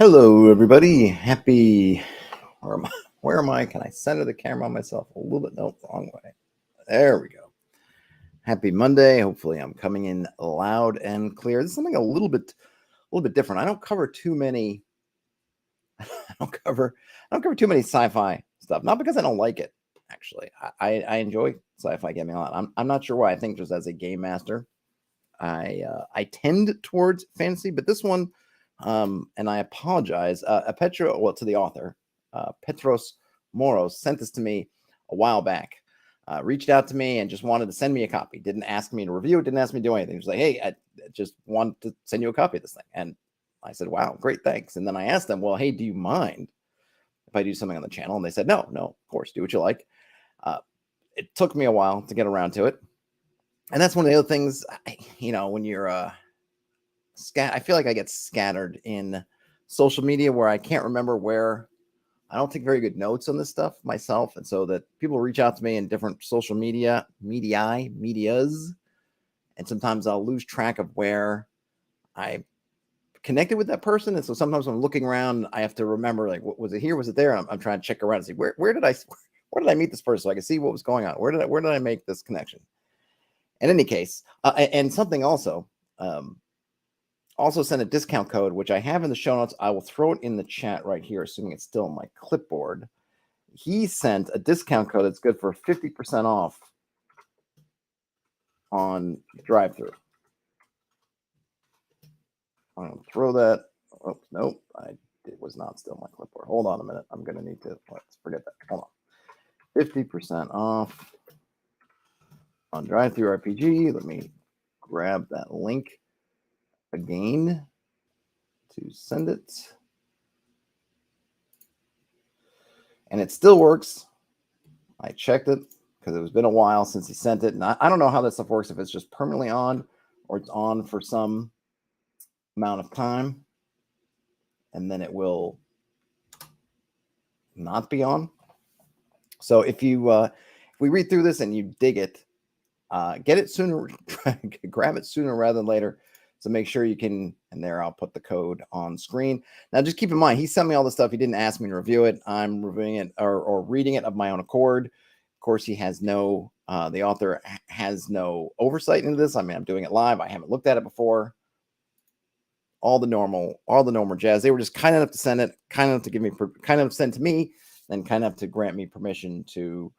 Hello, everybody. Happy. Where am I? Where am I? Can I center the camera on myself a little bit? Nope, wrong way. There we go. Happy Monday. Hopefully, I'm coming in loud and clear. This is something a little bit different. I don't cover too many. I don't cover too many sci-fi stuff. Not because I don't like it. Actually, I enjoy sci-fi gaming a lot. I'm not sure why. I think just as a game master, I tend towards fantasy, but this one. And I apologize. To the author, Petros Moros, sent this to me a while back. Reached out to me and just wanted to send me a copy. Didn't ask me to review it. Didn't ask me to do anything. He was like, "Hey, I just want to send you a copy of this thing." And I said, "Wow, great, thanks." And then I asked them, "Well, hey, do you mind if I do something on the channel?" And they said, "No, of course, do what you like." It took me a while to get around to it, and that's one of the other things. When you're I feel like I get scattered in social media where I can't remember where. I don't take very good notes on this stuff myself, and so that people reach out to me in different social medias, and sometimes I'll lose track of where I connected with that person. And so sometimes when I'm looking around, I have to remember, like, what was it here? Was it there? I'm trying to check around and see where did I meet this person so I can see what was going on. Where did I make this connection? In any case, and something also. Also sent a discount code, which I have in the show notes. I will throw it in the chat right here, assuming it's still on my clipboard. He sent a discount code that's good for 50% off on drive-through. I'm going to throw that. Oh, nope. It was not still my clipboard. Hold on a minute. I'm going to need to, let's forget that. Hold on. 50% off on drive-through RPG. Let me grab that link again to send it. And it still works. I checked it because it's been a while since he sent it. And I don't know how that stuff works, if it's just permanently on or it's on for some amount of time and then it will not be on. So if we read through this and you dig it, get it sooner, grab it sooner rather than later. So make sure you can, and there I'll put the code on screen. Now just keep in mind, he sent me all the stuff. He didn't ask me to review it. I'm reviewing it or reading it of my own accord. Of course, he has the author has no oversight into this. I mean, I'm doing it live. I haven't looked at it before. All the normal jazz. They were just kind enough to send it, kind enough to give me, kind enough to send to me, then kind enough to grant me permission to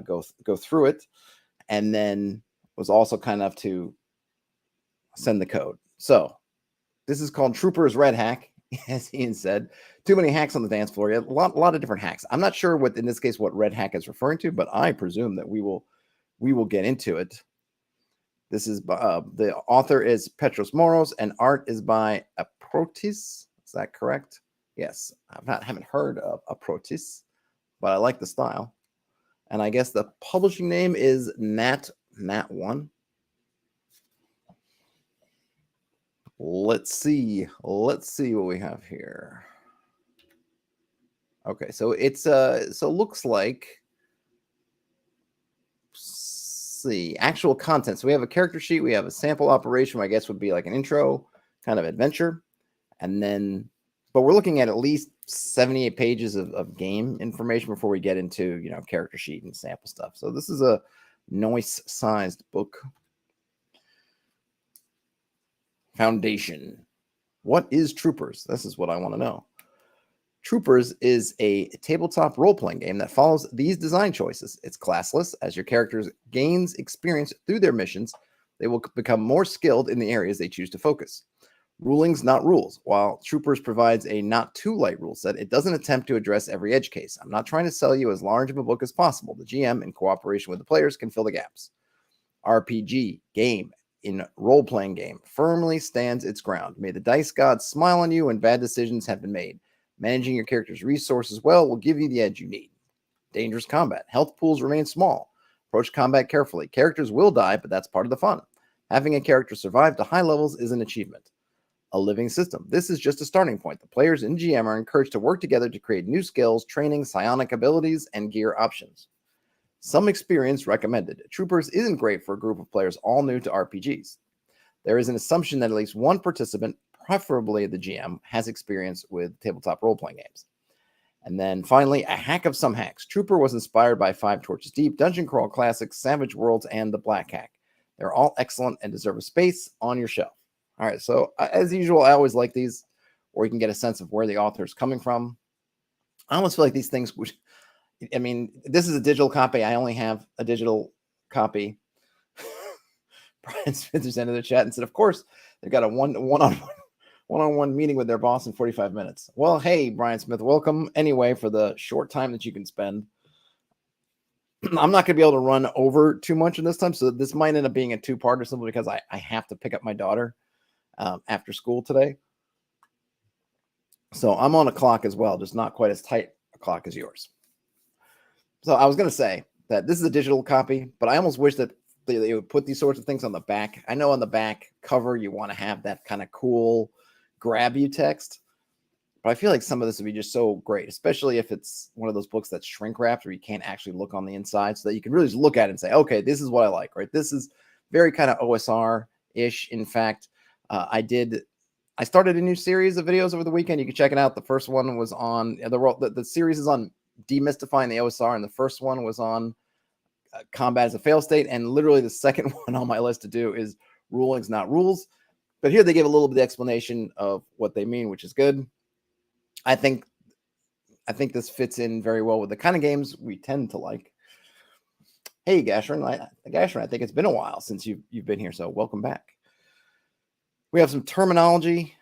go through it. And then was also kind enough to send the code. So this is called Troopers Red Hack, as Ian said. Too many hacks on the dance floor. A lot of different hacks. I'm not sure what, in this case, what Red Hack is referring to, but I presume that we will get into it. This is the author is Petros Moros, and art is by Aprotis. Is that correct? Yes. Haven't heard of Aprotis, but I like the style. And I guess the publishing name is Nat1. Let's see what we have here. Okay, so it's looks like, see, actual content. So we have a character sheet, we have a sample operation, I guess would be like an intro kind of adventure, and then, but we're looking at least 78 pages of game information before we get into, character sheet and sample stuff. So this is a nice sized book. Foundation. What is Troopers? This is what I want to know. Troopers is a tabletop role-playing game that follows these design choices. It's classless. As your characters gains experience through their missions, they will become more skilled in the areas they choose to focus. Rulings, not rules. While Troopers provides a not too light rule set, it doesn't attempt to address every edge case. I'm not trying to sell you as large of a book as possible. The GM, in cooperation with the players, can fill the gaps. RPG, game, in role-playing game, firmly stands its ground. May the dice gods smile on you when bad decisions have been made. Managing your character's resources well will give you the edge you need. Dangerous combat. Health pools remain small. Approach combat carefully. Characters will die, but that's part of the fun. Having a character survive to high levels is an achievement. A living system. This is just a starting point. The players and GM are encouraged to work together to create new skills, training, psionic abilities, and gear options. Some experience recommended. Troopers isn't great for a group of players all new to RPGs. There is an assumption that at least one participant preferably the GM, has experience with tabletop role-playing games. And then finally, a hack of some hacks. Trooper was inspired by Five Torches Deep, Dungeon Crawl Classics, Savage Worlds, and the Black Hack. They're all excellent and deserve a space on your shelf. All right, so as usual, I always like these, where you can get a sense of where the author is coming from. I almost feel like these things would, I mean, this is a digital copy. I only have a digital copy. Brian Smith just entered the chat and said, of course, they've got a one-on-one meeting with their boss in 45 minutes. Well, hey, Brian Smith, welcome anyway for the short time that you can spend. I'm not going to be able to run over too much in this time, so this might end up being a two-parter simply because I have to pick up my daughter after school today. So I'm on a clock as well, just not quite as tight a clock as yours. So I was going to say that this is a digital copy, but I almost wish that they would put these sorts of things on the back. I know on the back cover you want to have that kind of cool grab you text, but I feel like some of this would be just so great, especially if it's one of those books that's shrink wrapped where you can't actually look on the inside, so that you can really just look at it and say, okay, this is what I like, right? This is very kind of OSR-ish. In fact, I started a new series of videos over the weekend. You can check it out. The first one was on the series is on demystifying the OSR, and the first one was on combat as a fail state, and literally the second one on my list to do is rulings, not rules. But here they give a little bit of explanation of what they mean, which is good. I think this fits in very well with the kind of games we tend to like. Hey, Gashrin, I think it's been a while since you've been here, so welcome back. We have some terminology,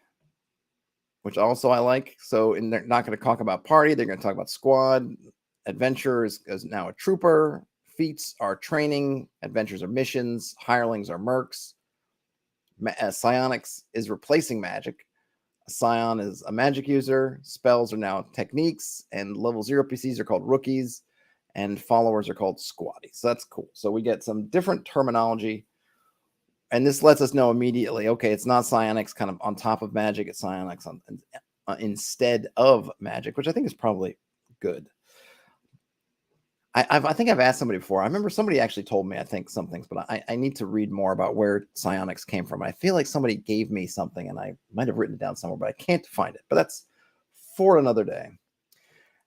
which also I like. So they're not going to talk about party. They're going to talk about squad. Adventure is now a trooper. Feats are training. Adventures are missions. Hirelings are mercs. Psionics is replacing magic. A scion is a magic user. Spells are now techniques. And level 0 PCs are called rookies. And followers are called squaddies. So that's cool. So we get some different terminology. And this lets us know immediately, okay, it's not psionics kind of on top of magic. It's psionics instead of magic, which I think is probably good. I think I've asked somebody before. I remember somebody actually told me, I think, some things, but I need to read more about where psionics came from. I feel like somebody gave me something, and I might have written it down somewhere, but I can't find it. But that's for another day.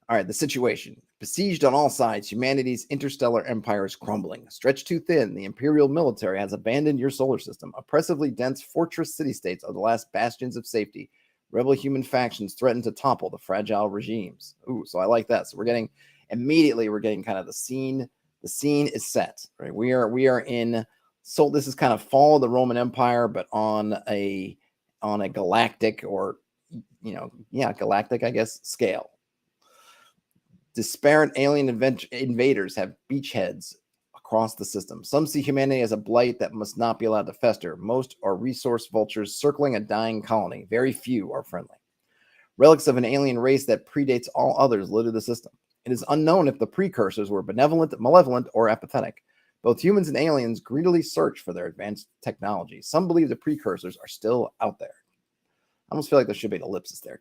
All right, the situation. Besieged on all sides, humanity's interstellar empire is crumbling. Stretched too thin, the imperial military has abandoned your solar system. Oppressively dense fortress city-states are the last bastions of safety. Rebel human factions threaten to topple the fragile regimes. Ooh, so I like that. So we're getting kind of the scene. The scene is set, right? We are in, so this is kind of fall of the Roman Empire, but on a galactic, or galactic, I guess, scale. Disparate alien invaders have beachheads across the system. Some see humanity as a blight that must not be allowed to fester. Most are resource vultures circling a dying colony. Very few are friendly. Relics of an alien race that predates all others litter the system. It is unknown if the precursors were benevolent, malevolent, or apathetic. Both humans and aliens greedily search for their advanced technology. Some believe the precursors are still out there. I almost feel like there should be an ellipsis there. ...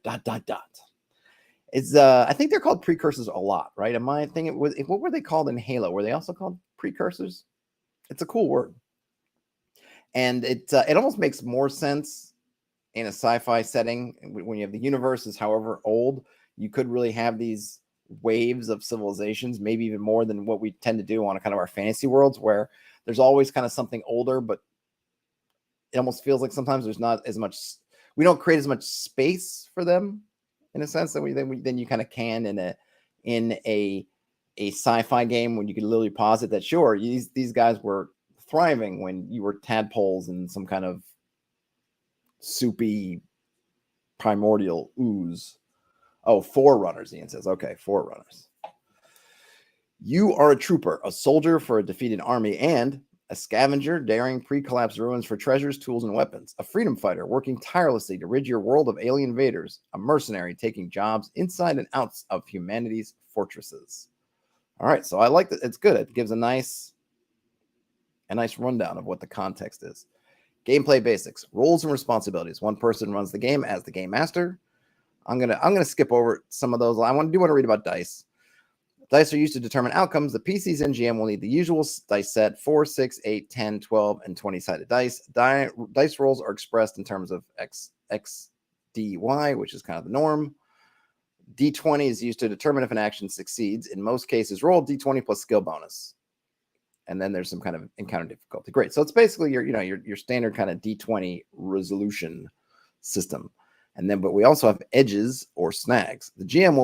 It's I think they're called precursors a lot, right? Am I thinking what were they called in Halo? Were they also called precursors? It's a cool word, and it almost makes more sense in a sci-fi setting when you have the universe is however old. You could really have these waves of civilizations, maybe even more than what we tend to do on a kind of our fantasy worlds, where there's always kind of something older, but it almost feels like sometimes there's not as much. We don't create as much space for them, in a sense, that then you kind of can in a sci-fi game, when you can literally posit that sure, these guys were thriving when you were tadpoles in some kind of soupy primordial ooze. Oh, forerunners, Ian says. Okay, forerunners. You are a trooper, a soldier for a defeated army, and a scavenger daring pre-collapse ruins for treasures, tools, and weapons. A freedom fighter working tirelessly to rid your world of alien invaders. A mercenary taking jobs inside and out of humanity's fortresses. All right, so I like that. It's good. It gives a nice rundown of what the context is. Gameplay basics, roles and responsibilities. One person runs the game as the game master. I'm gonna skip over some of those. I want to read about dice. Dice are used to determine outcomes. The PCs and GM will need the usual dice set: 4, 6, 8, 10, 12, and 20-sided dice. Dice rolls are expressed in terms of XDY, which is kind of the norm. D20 is used to determine if an action succeeds. In most cases, roll D20 plus skill bonus. And then there's some kind of encounter difficulty. Great. So it's basically your standard kind of D20 resolution system. And then, but we also have edges or snags. The GM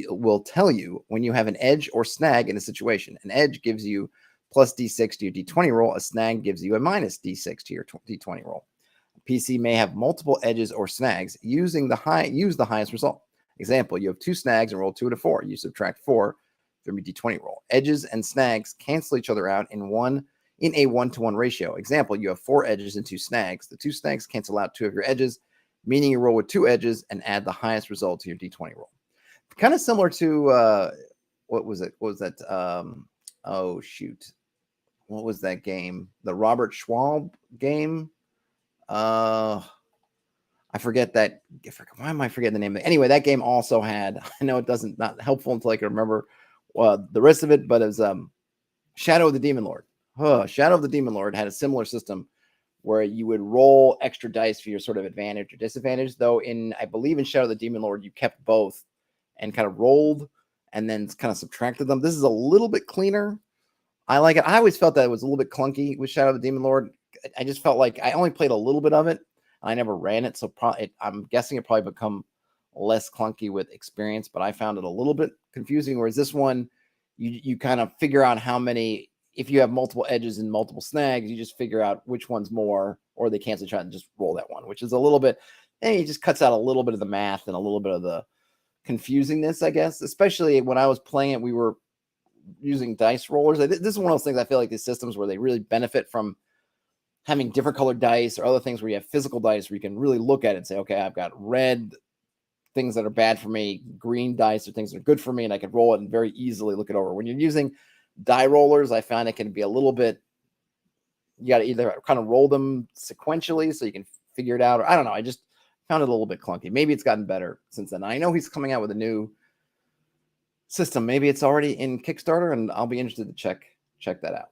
will tell you when you have an edge or snag in a situation. An edge gives you plus D6 to your D20 roll. A snag gives you a minus D6 to your D20 roll. A PC may have multiple edges or snags. Use the highest result. Example, you have 2 snags and roll 2 to 4. You subtract 4 from your D20 roll. Edges and snags cancel each other out in a 1-to-1 ratio. Example, you have 4 edges and 2 snags. The 2 snags cancel out 2 of your edges, meaning you roll with 2 edges and add the highest result to your D20 roll. Kind of similar to what was it? What was that? Oh shoot, what was that game? The Robert Schwab game. I forget that. Why am I forgetting the name of it? Anyway, that game also had, I know it not helpful until I can remember the rest of it, but it was Shadow of the Demon Lord. Shadow of the Demon Lord had a similar system where you would roll extra dice for your sort of advantage or disadvantage, though I believe in Shadow of the Demon Lord, you kept both and kind of rolled and then kind of subtracted them. This is a little bit cleaner. I like it. I always felt that it was a little bit clunky with Shadow of the Demon Lord. I just felt like I only played a little bit of it. I never ran it, so I'm guessing it probably become less clunky with experience, but I found it a little bit confusing, whereas this one, you kind of figure out how many, if you have multiple edges and multiple snags, you just figure out which one's more, or they cancel each other and just roll that one, which is a little bit, it just cuts out a little bit of the math and a little bit of the confusingness, I guess, especially when I was playing it, we were using dice rollers. This is one of those things I feel like these systems where they really benefit from having different colored dice or other things where you have physical dice where you can really look at it and say, okay, I've got red things that are bad for me, green dice are things that are good for me, and I can roll it and very easily look it over. When you're using die rollers, I find it can be a little bit, you got to either kind of roll them sequentially so you can figure it out, or I don't know, I just found it a little bit clunky. Maybe it's gotten better since then. I know he's coming out with a new system. Maybe it's already in Kickstarter, and I'll be interested to check that out.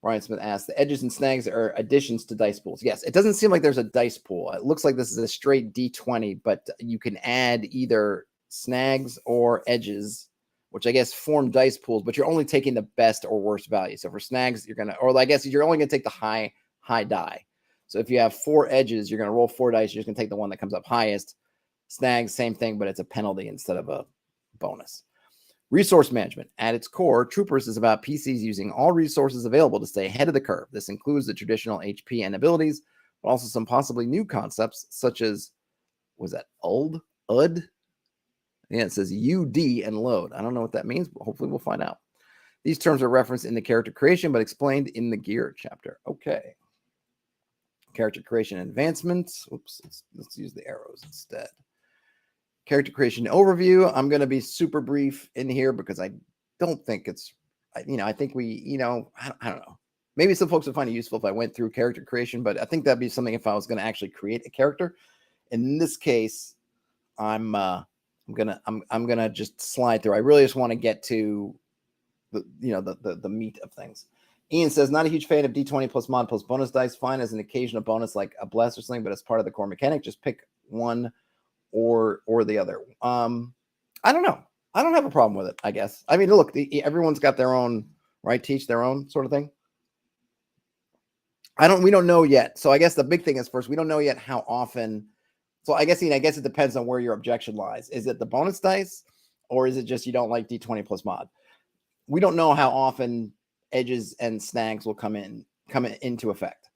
Ryan Smith asks, the edges and snags are additions to dice pools. Yes, it doesn't seem like there's a dice pool. It looks like this is a straight D20, but you can add either snags or edges, which I guess form dice pools, but you're only taking the best or worst value. So for snags, or I guess you're only going to take the high die. So if you have 4 edges, you're going to roll 4 dice. You're just going to take the one that comes up highest. Snags, same thing, but it's a penalty instead of a bonus. Resource management. At its core, Troopers is about PCs using all resources available to stay ahead of the curve. This includes the traditional HP and abilities, but also some possibly new concepts such as, was that UD? Yeah, it says UD and load. I don't know what that means, but hopefully we'll find out. These terms are referenced in the character creation, but explained in the gear chapter. Okay. Character creation and advancements. Oops, let's use the arrows instead. Character creation overview. I'm going to be super brief in here because I don't think it's, I think we, I don't know. Maybe some folks would find it useful if I went through character creation, but I think that'd be something if I was going to actually create a character. In this case, I'm gonna just slide through. I really just want to get to the meat of things. Ian says, not a huge fan of D20 plus mod plus bonus dice. Fine as an occasional bonus like a bless or something, but as part of the core mechanic, just pick one or the other. I don't know. I don't have a problem with it, I guess. I mean, look, everyone's got their own, right? Teach their own sort of thing. We don't know yet. So I guess the big thing is first, we don't know yet how often. So I guess it depends on where your objection lies. Is it the bonus dice, or is it just you don't like D20 plus mod? We don't know how often edges and snags will come into effect.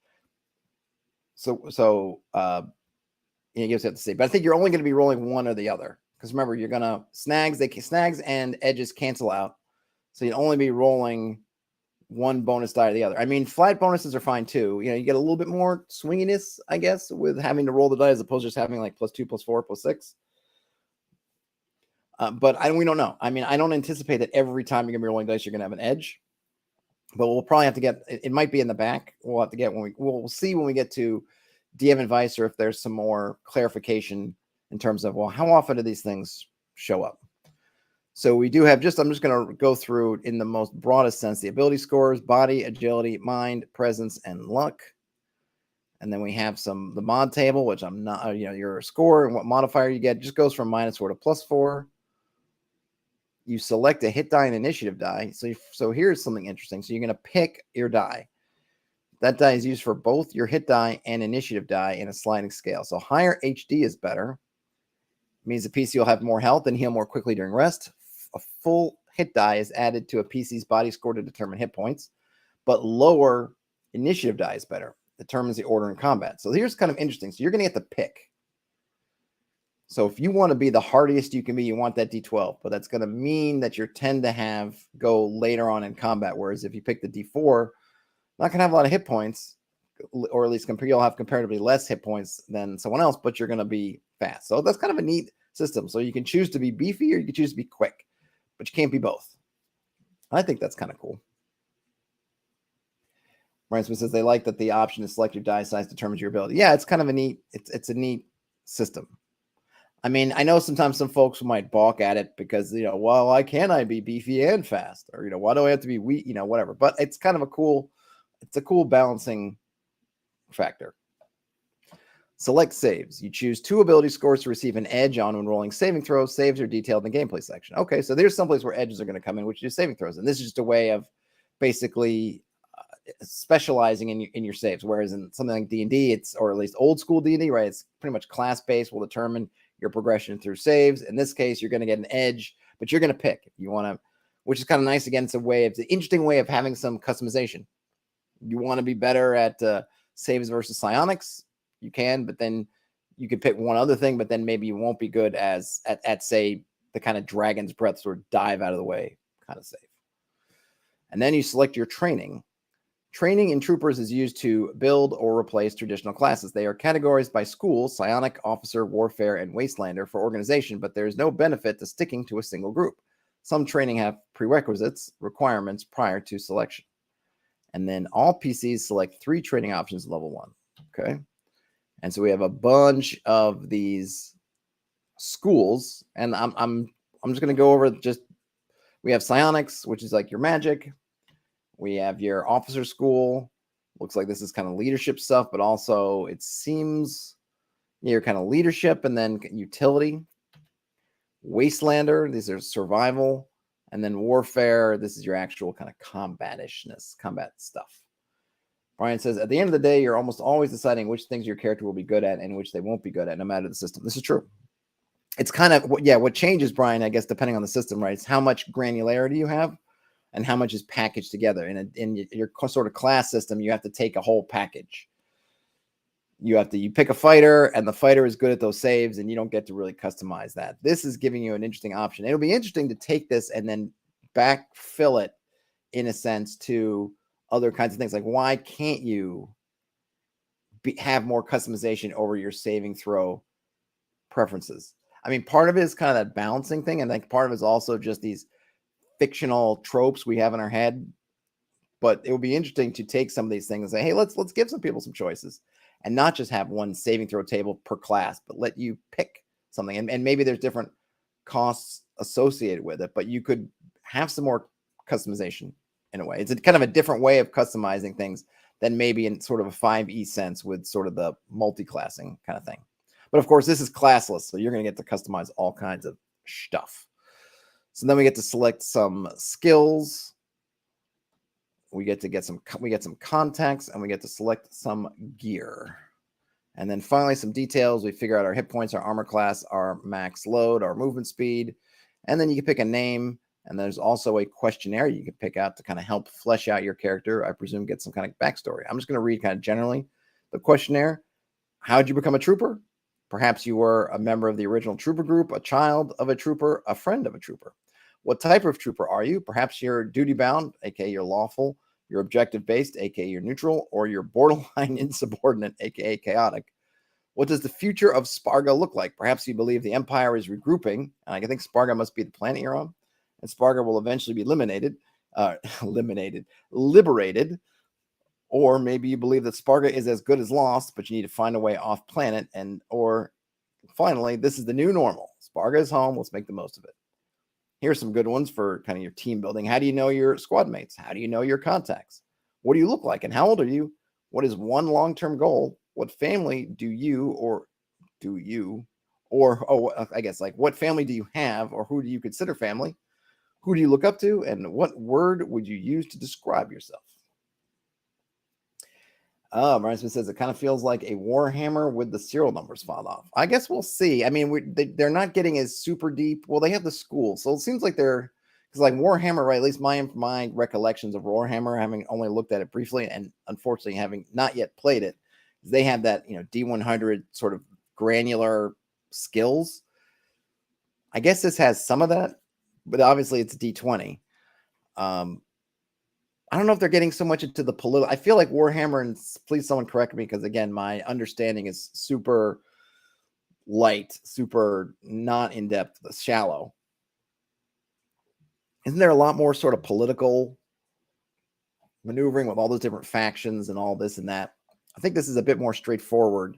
So you just have to see. But I think you're only going to be rolling one or the other, because remember, you're going to snags and edges cancel out, so you'd only be rolling one bonus die or the other. I mean, flat bonuses are fine too. You get a little bit more swinginess, I guess, with having to roll the die as opposed to just having like +2, +4, +6. But we don't know. I mean, I don't anticipate that every time you're going to be rolling dice, you're going to have an edge. But we'll probably have to get, it might be in the back. We'll have to get we'll see when we get to DM advice, or if there's some more clarification in terms of, well, how often do these things show up? So we do have I'm just going to go through in the most broadest sense, the ability scores: body, agility, mind, presence, and luck. And then we have the mod table, which I'm not, your score and what modifier you get just goes from -4 to +4. You select a hit die and initiative die. So here's something interesting. So you're going to pick your die. That die is used for both your hit die and initiative die in a sliding scale. So higher HD is better. It means the PC will have more health and heal more quickly during rest. A full hit die is added to a PC's body score to determine hit points, but lower initiative die is better. Determines the order in combat. So here's kind of interesting. So you're going to get to pick. So if you want to be the hardiest you can be, you want that D12, but that's going to mean that you tend to go later on in combat. Whereas if you pick the D4, not going to have a lot of hit points, or at least you'll have comparatively less hit points than someone else, but you're going to be fast. So that's kind of a neat system. So you can choose to be beefy or you can choose to be quick, but you can't be both. I think that's kind of cool. Brian Smith says they like that the option to select your die size determines your ability. Yeah, it's kind of a neat, it's a neat system. I mean, I know sometimes some folks might balk at it because, well, why can't I be beefy and fast? Or, why do I have to be weak? Whatever. But it's kind of a cool balancing factor. Select saves. You choose 2 ability scores to receive an edge on when rolling saving throws. Saves are detailed in the gameplay section. Okay, so there's someplace where edges are going to come in, which is saving throws. And this is just a way of basically specializing in your saves. Whereas in something like D&D, or at least old school D&D, right? It's pretty much class-based, will determine your progression through saves. In this case, you're going to get an edge, but you're going to pick if you want to, which is kind of nice. Again, it's an interesting way of having some customization. You want to be better at saves versus psionics, you can, but then you could pick one other thing, but then maybe you won't be good at say, the kind of dragon's breath sort of dive out of the way kind of save. And then you select your training. Training in troopers is used to build or replace traditional classes. They are categorized by school, psionic, officer, warfare, and wastelander for organization, but there is no benefit to sticking to a single group. Some training have prerequisites, requirements prior to selection. And then all PCs select 3 training options at level 1. Okay. And so we have a bunch of these schools, and I'm just going to go over we have psionics, which is like your magic. We have your officer school. Looks like this is kind of leadership stuff, but also it seems your kind of leadership and then utility. Wastelander, these are survival. And then warfare, this is your actual kind of combat stuff. Brian says, at the end of the day, you're almost always deciding which things your character will be good at and which they won't be good at, no matter the system. This is true. It's kind of, what changes, Brian, I guess, depending on the system, right? It's how much granularity you have and how much is packaged together. In your sort of class system, you have to take a whole package. You pick a fighter, and the fighter is good at those saves, and you don't get to really customize that. This is giving you an interesting option. It'll be interesting to take this and then backfill it, in a sense, to other kinds of things. Like, why can't you have more customization over your saving throw preferences? I mean, part of it is kind of that balancing thing, and like part of it is also just these fictional tropes we have in our head. But it would be interesting to take some of these things and say, hey, let's give some people some choices, and not just have one saving throw table per class, but let you pick something. And maybe there's different costs associated with it, but you could have some more customization in a way. It's kind of a different way of customizing things than maybe in sort of a 5e sense with sort of the multi-classing kind of thing. But of course, this is classless, so you're going to get to customize all kinds of stuff. So then we get to select some skills. We get some contacts, and we get to select some gear. And then finally, some details. We figure out our hit points, our armor class, our max load, our movement speed. And then you can pick a name. And there's also a questionnaire you can pick out to kind of help flesh out your character. I presume get some kind of backstory. I'm just going to read kind of generally the questionnaire. How did you become a trooper? Perhaps you were a member of the original trooper group, a child of a trooper, a friend of a trooper. What type of trooper are you? Perhaps you're duty-bound, aka you're lawful, you're objective-based, aka you're neutral, or you're borderline insubordinate, aka chaotic. What does the future of Sparga look like? Perhaps you believe the Empire is regrouping, and I think Sparga must be the planet you're on, and Sparga will eventually be liberated. Or maybe you believe that Sparga is as good as lost, but you need to find a way off planet, or finally, this is the new normal. Sparga is home. Let's make the most of it. Here's some good ones for kind of your team building. How do you know your squad mates? How do you know your contacts? What do you look like and how old are you? What is one long-term goal what family do you, I guess like what family do you have, or who do you consider family? Who do you look up to, and what word would you use to describe yourself? Brian Smith says it kind of feels like a Warhammer with the serial numbers filed off. I guess we'll see. I mean, they're not getting as super deep. Well, they have the school, so it seems like they're, because like Warhammer, right? At least my recollections of Warhammer, having only looked at it briefly and unfortunately having not yet played it, they have that D100 sort of granular skills. I guess this has some of that, but obviously it's D20. I don't know if they're getting so much into the political. I feel like Warhammer, and please someone correct me, because again, my understanding is super light, super not in depth, shallow. Isn't there a lot more sort of political maneuvering with all those different factions and all this and that? I think this is a bit more straightforward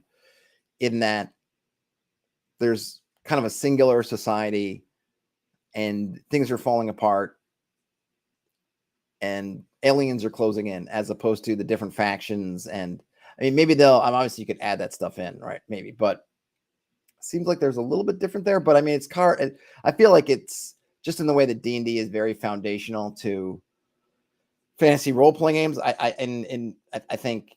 in that there's kind of a singular society and things are falling apart and aliens are closing in, as opposed to the different factions. And I mean, maybe obviously you could add that stuff in, right? Maybe, but it seems like there's a little bit different there. But I mean, I feel like it's just in the way that D&D is very foundational to fantasy role-playing games. I think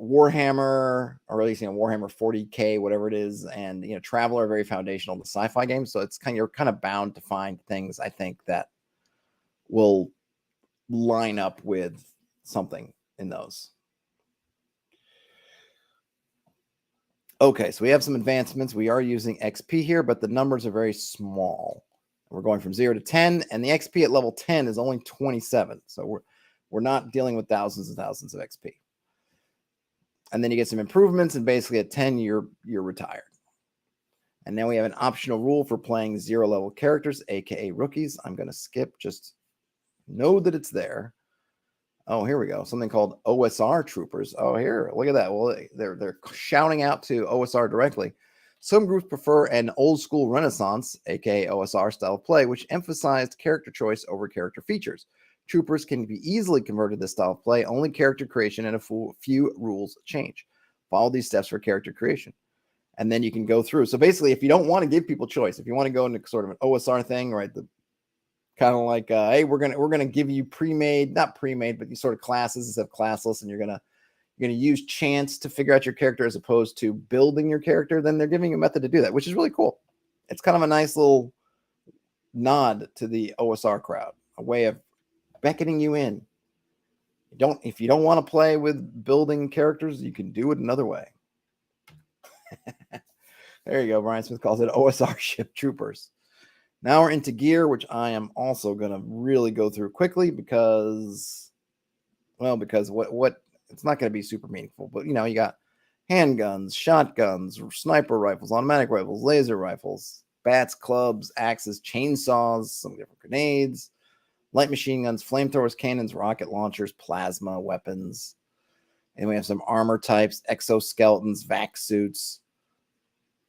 Warhammer, or at least Warhammer 40K, whatever it is, and Traveller are very foundational to sci-fi games. So it's you're kind of bound to find things, I think, that will line up with something in those. Okay, so we have some advancements. We are using XP here, but the numbers are very small. We're going from 0 to 10, and the XP at level 10 is only 27. So we're not dealing with thousands and thousands of XP. And then you get some improvements, and basically at 10, you're retired. And now we have an optional rule for playing 0 level characters, aka rookies. I'm going to skip, just know that it's there. Oh, here we go. Something called OSR troopers. Oh, here, look at that. Well, they're shouting out to OSR directly. Some groups prefer an old school Renaissance, aka OSR style of play, which emphasized character choice over character features. Troopers can be easily converted to this style of play. Only character creation and a few rules change. Follow these steps for character creation. And then you can go through. So basically, if you don't want to give people choice, if you want to go into sort of an OSR thing, right, the kind of like, hey, we're gonna give you not pre-made, but these sort of classes instead of classless, and you're gonna use chance to figure out your character as opposed to building your character. Then they're giving you a method to do that, which is really cool. It's kind of a nice little nod to the OSR crowd, a way of beckoning you in. If you don't want to play with building characters, you can do it another way. There you go. Brian Smith calls it OSR ship troopers. Now we're into gear, which I am also going to really go through quickly because what it's not going to be super meaningful, but you got handguns, shotguns, sniper rifles, automatic rifles, laser rifles, bats, clubs, axes, chainsaws, some different grenades, light machine guns, flamethrowers, cannons, rocket launchers, plasma weapons. And we have some armor types, exoskeletons, vac suits,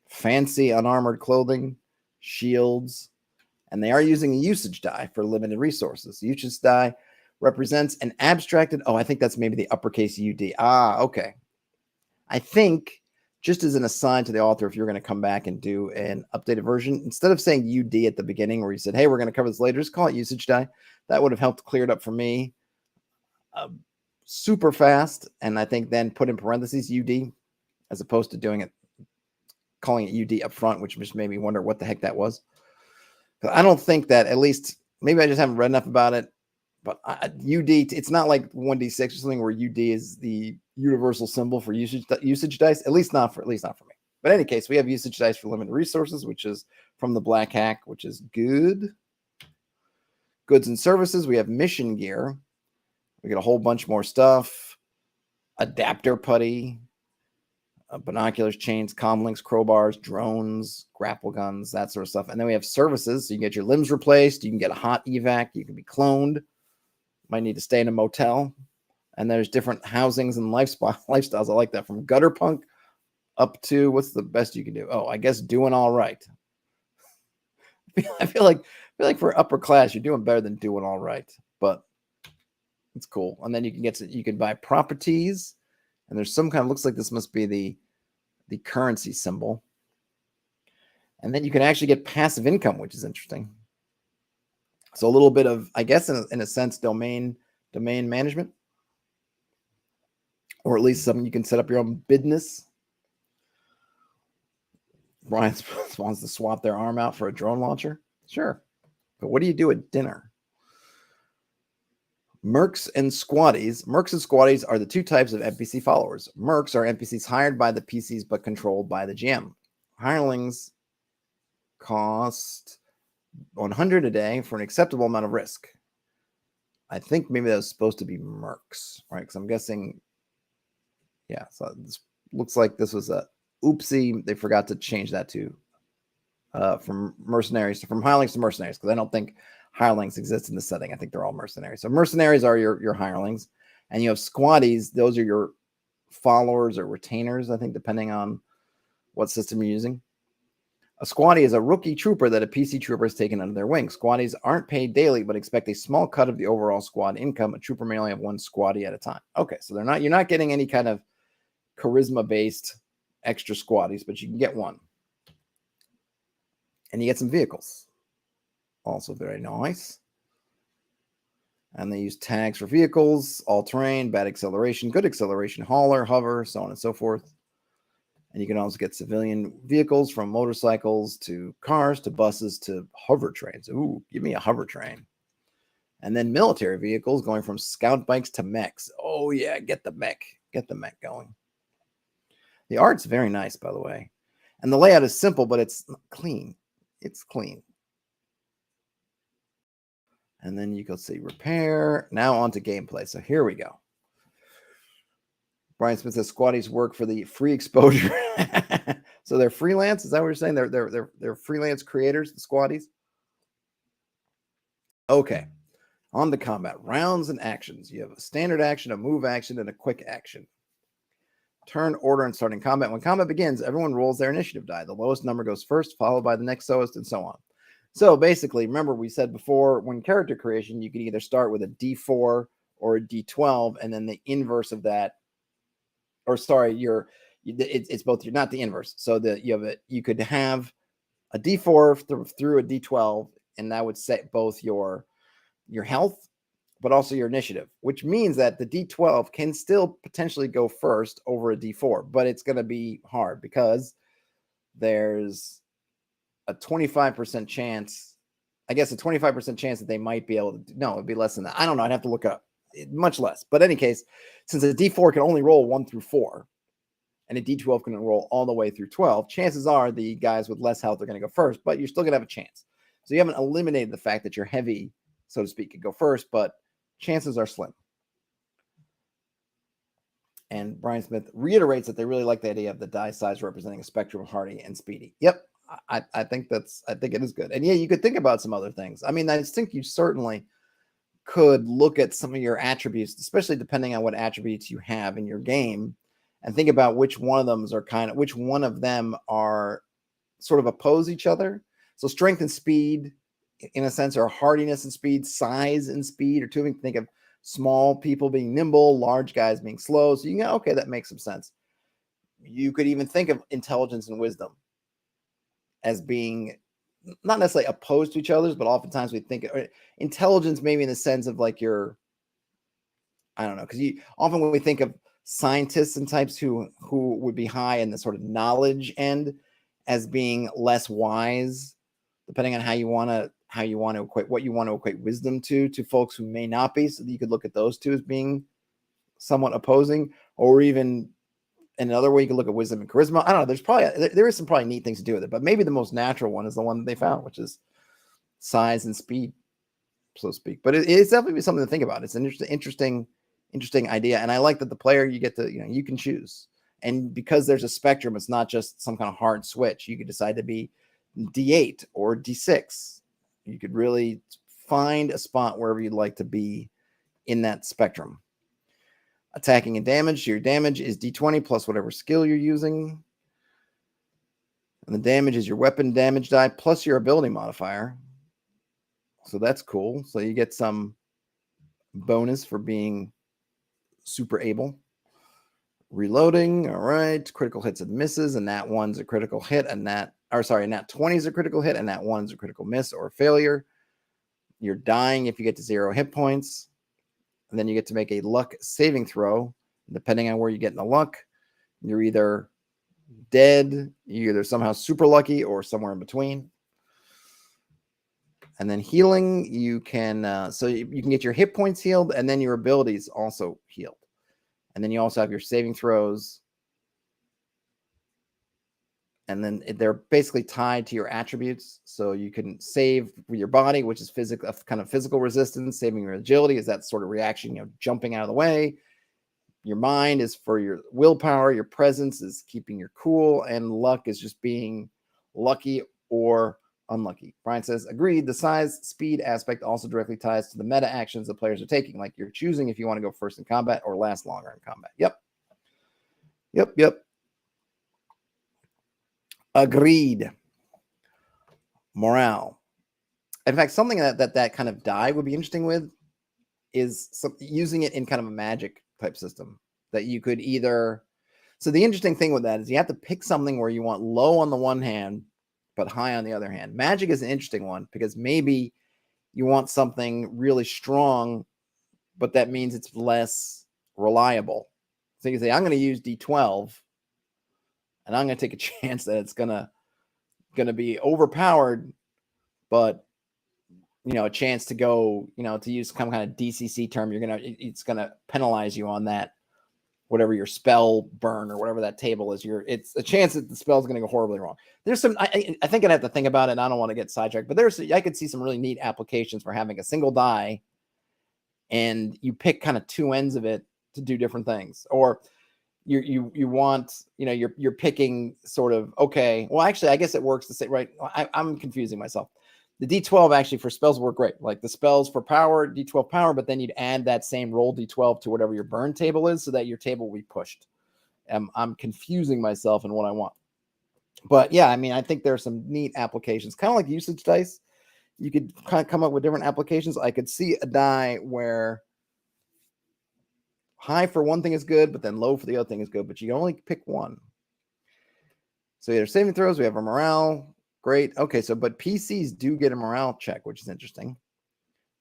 fancy unarmored clothing, shields. And they are using a usage die for limited resources. The usage die represents an abstracted, I think that's maybe the uppercase UD. Okay. I think, just as an aside to the author, if you're going to come back and do an updated version, instead of saying UD at the beginning where you said, hey, we're going to cover this later, just call it usage die. That would have helped clear it up for me super fast. And I think then put in parentheses UD as opposed to calling it UD up front, which just made me wonder what the heck that was. I don't think that, at least, maybe I just haven't read enough about it, but UD, it's not like 1d6 or something where UD is the universal symbol for usage dice, at least not for me. But in any case, we have usage dice for limited resources, which is from the Black Hack, which is good. Goods and services, we have mission gear. We get a whole bunch more stuff. Adapter putty, binoculars, chains, comlinks, crowbars, drones, grapple guns, that sort of stuff. And then we have services. So you can get your limbs replaced. You can get a hot evac. You can be cloned. Might need to stay in a motel. And there's different housings and lifestyles. I like that. From gutter punk up to what's the best you can do? I guess doing all right. I feel like for upper class, you're doing better than doing all right. But it's cool. And then you can buy properties. And there's some kind of, looks like this must be the currency symbol. And then you can actually get passive income, which is interesting. So a little bit of, I guess, in a sense, domain management, or at least something you can set up your own business. Brian wants to swap their arm out for a drone launcher. Sure. But what do you do at dinner? Mercs and squatties. Mercs and squatties are the two types of NPC followers. Mercs are NPCs hired by the PCs but controlled by the GM. Hirelings cost 100 a day for an acceptable amount of risk. I think maybe that was supposed to be mercs, right? Because I'm guessing, yeah. So this looks like this was a oopsie. They forgot to change that to from mercenaries, from hirelings to mercenaries, because I don't think hirelings exist in this setting. I think they're all mercenaries. So mercenaries are your hirelings, and you have squatties. Those are your followers or retainers, I think, depending on what system you're using. A squatty is a rookie trooper that a PC trooper has taken under their wing. Squatties aren't paid daily, but expect a small cut of the overall squad income. A trooper may only have one squatty at a time. Okay, so you're not getting any kind of charisma-based extra squatties, but you can get one. And you get some vehicles. Also very nice. And they use tags for vehicles, all terrain, bad acceleration, good acceleration, hauler, hover, so on and so forth. And you can also get civilian vehicles, from motorcycles to cars to buses to hover trains. Ooh, give me a hover train. And then military vehicles, going from scout bikes to mechs. Oh yeah, get the mech. Get the mech going. The art's very nice, by the way. And the layout is simple, but it's clean. It's clean. And then you can see repair. Now on to gameplay. So here we go. Brian Smith says squatties work for the free exposure. So they're freelance. Is that what you're saying? They're freelance creators, the squatties. Okay. On to combat. Rounds and actions. You have a standard action, a move action, and a quick action. Turn, order, and starting combat. When combat begins, everyone rolls their initiative die. The lowest number goes first, followed by the next lowest, and so on. So basically, remember we said before, when character creation, you can either start with a D4 or a D12, and then the inverse of that, or sorry, it's both. You're not the inverse. So that you could have a D4 through a D12, and that would set both your health, but also your initiative, which means that the D12 can still potentially go first over a D4, but it's going to be hard because there's a 25% chance, I guess a 25% chance that they might be able to, no, it'd be less than that. I don't know. I'd have to look it up. Much less. But in any case, since a D4 can only roll 1 through 4, and a D12 can roll all the way through 12, chances are the guys with less health are going to go first, but you're still going to have a chance. So you haven't eliminated the fact that you're heavy, so to speak, could go first, but chances are slim. And Brian Smith reiterates that they really like the idea of the die size representing a spectrum of hardy and speedy. Yep, I think it is good. And yeah, you could think about some other things. I mean, I think you certainly could look at some of your attributes, especially depending on what attributes you have in your game, and think about which one of them are sort of oppose each other. So strength and speed, in a sense, are hardiness and speed, size and speed, or two. You can think of small people being nimble, large guys being slow. So you can, okay, that makes some sense. You could even think of intelligence and wisdom as being not necessarily opposed to each other, but oftentimes we think intelligence maybe in the sense of like your, I don't know, because often when we think of scientists and types who would be high in the sort of knowledge end as being less wise, depending on how you want to equate wisdom to folks who may not be. So you could look at those two as being somewhat opposing, or even in another way you could look at wisdom and charisma. I don't know. There is some probably neat things to do with it, but maybe the most natural one is the one that they found, which is size and speed, so to speak. But it's definitely something to think about. It's an interesting idea, and I like that the player, you get to, you can choose, and because there's a spectrum, it's not just some kind of hard switch. You could decide to be D8 or D6. You could really find a spot wherever you'd like to be in that spectrum. Attacking and damage. Your damage is D20 plus whatever skill you're using. And the damage is your weapon damage die plus your ability modifier. So that's cool. So you get some bonus for being super able. Reloading. All right. Critical hits and misses. And nat 1's a critical hit. And nat 20 is a critical hit. And nat 1's a critical miss or failure. You're dying if you get to 0 hit points. And then you get to make a luck saving throw. Depending on where you get in the luck, you're either dead, you're either somehow super lucky, or somewhere in between. And then healing, you can so you can get your hit points healed, and then your abilities also healed. And then you also have your saving throws. And then they're basically tied to your attributes. So you can save with your body, which is physical, kind of physical resistance. Saving your agility is that sort of reaction, jumping out of the way. Your mind is for your willpower. Your presence is keeping your cool. And luck is just being lucky or unlucky. Brian says, agreed. The size, speed aspect also directly ties to the meta actions the players are taking. Like you're choosing if you want to go first in combat or last longer in combat. Yep. Agreed. Morale. In fact, something that kind of die would be interesting with is using it in kind of a magic type system that you could either. So the interesting thing with that is you have to pick something where you want low on the one hand, but high on the other hand. Magic is an interesting one because maybe you want something really strong, but that means it's less reliable. So you can say, I'm going to use D12. And I'm going to take a chance that it's gonna be overpowered, but a chance to go, to use some kind of DCC term, it's gonna penalize you on that, whatever your spell burn or whatever that table is. It's a chance that the spell's gonna go horribly wrong. There's some, I think I'd have to think about it. And I don't want to get sidetracked, but I could see some really neat applications for having a single die, and you pick kind of two ends of it to do different things, or you want, you're picking sort of, okay, well, actually, I guess it works to say, right. I'm confusing myself. The D12 actually for spells work great. Like the spells for power, D12 power, but then you'd add that same roll D12 to whatever your burn table is so that your table will be pushed. I'm confusing myself in what I want. But yeah, I mean, I think there are some neat applications, kind of like usage dice. You could kind of come up with different applications. I could see a die where high for one thing is good, but then low for the other thing is good, but you only pick one. So either saving throws, we have a morale. Great. Okay, but PCs do get a morale check, which is interesting.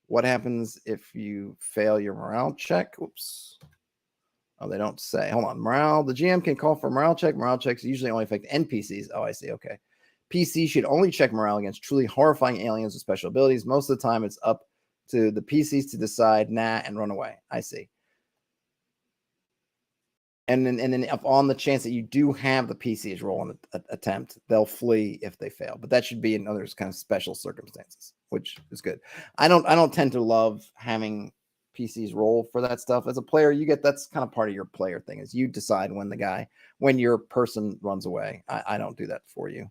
What happens if you fail your morale check? Oops. Oh, they don't say. Hold on. Morale. The GM can call for a morale check. Morale checks usually only affect NPCs. Oh, I see. Okay. PC should only check morale against truly horrifying aliens with special abilities. Most of the time, it's up to the PCs to decide, nah, and run away. I see. And then if on the chance that you do have the PCs roll an attempt, they'll flee if they fail. But that should be in other kind of special circumstances, which is good. I don't tend to love having PCs roll for that stuff. As a player, that's kind of part of your player thing, is you decide when your person runs away. I don't do that for you.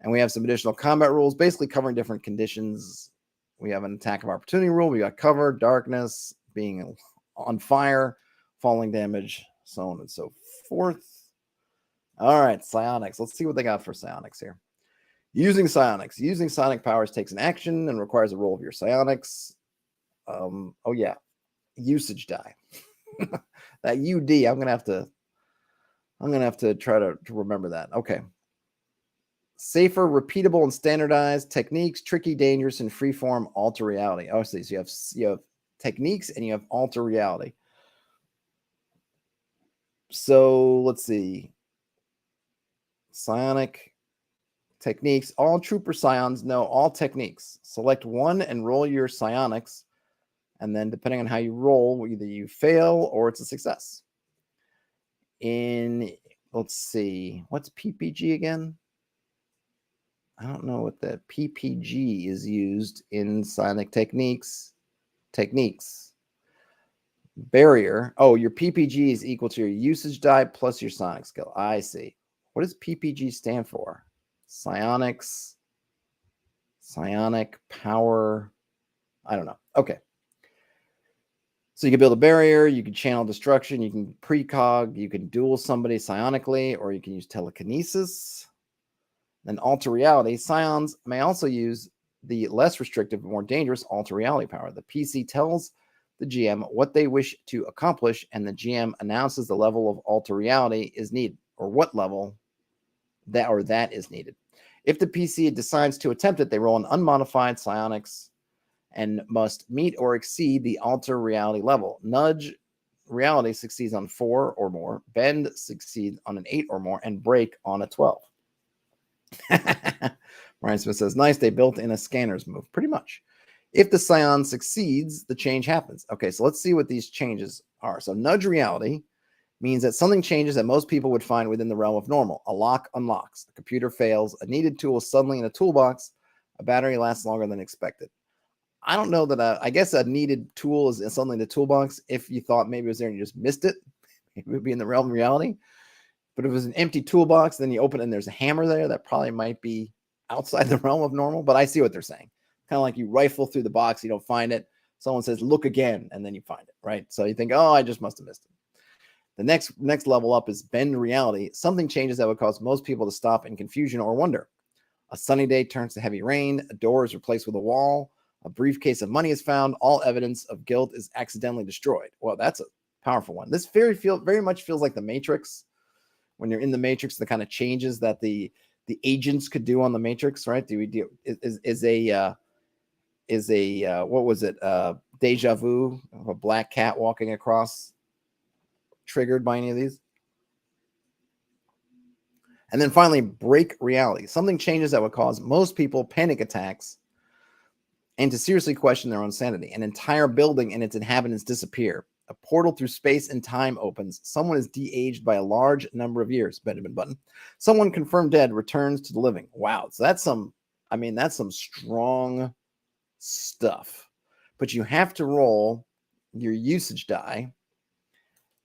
And we have some additional combat rules, basically covering different conditions. We have an attack of opportunity rule. We got cover, darkness, being on fire, falling damage, so on and so forth. All right, psionics. Let's see what they got for psionics here. Using psionics. Using psionic powers takes an action and requires a roll of your psionics. Oh yeah, usage die. That UD. I'm gonna have to try to remember that. Okay. Safer, repeatable, and standardized techniques, tricky, dangerous, and freeform alter reality. Oh, so you have techniques and you have alter reality. So let's see. Psionic techniques. All trooper scions know all techniques. Select one and roll your psionics. And then depending on how you roll, either you fail or it's a success. Let's see. What's PPG again? I don't know what the PPG is used in psionic techniques. Barrier. Oh, your PPG is equal to your usage die plus your psionic skill. I see. What does PPG stand for? Psionics, psionic power. I don't know. Okay. So you can build a barrier, you can channel destruction, you can precog, you can duel somebody psionically, or you can use telekinesis. Then alter reality. Scions may also use the less restrictive, more dangerous alter reality power. The PC tells the GM what they wish to accomplish, and the GM announces the level of alter reality is needed, or what level that is needed. If the PC decides to attempt it, they roll an unmodified psionics and must meet or exceed the alter reality level. Nudge reality succeeds on 4 or more, bend succeeds on an 8 or more, and break on a 12. Ryan Smith says, nice, they built in a scanner's move. Pretty much. If the Scion succeeds, the change happens. Okay, so let's see what these changes are. So nudge reality means that something changes that most people would find within the realm of normal. A lock unlocks, a computer fails, a needed tool is suddenly in a toolbox, a battery lasts longer than expected. I don't know that I guess a needed tool is suddenly in the toolbox. If you thought maybe it was there and you just missed it, it would be in the realm of reality. But if it was an empty toolbox, then you open it and there's a hammer there, that probably might be outside the realm of normal. But I see what they're saying. Kind of like you rifle through the box, you don't find it. Someone says, look again, and then you find it, right? So you think, oh, I just must have missed it. The next level up is bend reality. Something changes that would cause most people to stop in confusion or wonder. A sunny day turns to heavy rain. A door is replaced with a wall. A briefcase of money is found. All evidence of guilt is accidentally destroyed. Well, that's a powerful one. This very much feels like the Matrix. When you're in the Matrix, the kind of changes that the agents could do on the Matrix, right? What was it? Deja vu of a black cat walking across, triggered by any of these. And then finally, break reality. Something changes that would cause most people panic attacks and to seriously question their own sanity. An entire building and its inhabitants disappear. A portal through space and time opens. Someone is de-aged by a large number of years. Benjamin Button. Someone confirmed dead returns to the living. Wow. So that's some strong stuff. But you have to roll your usage die.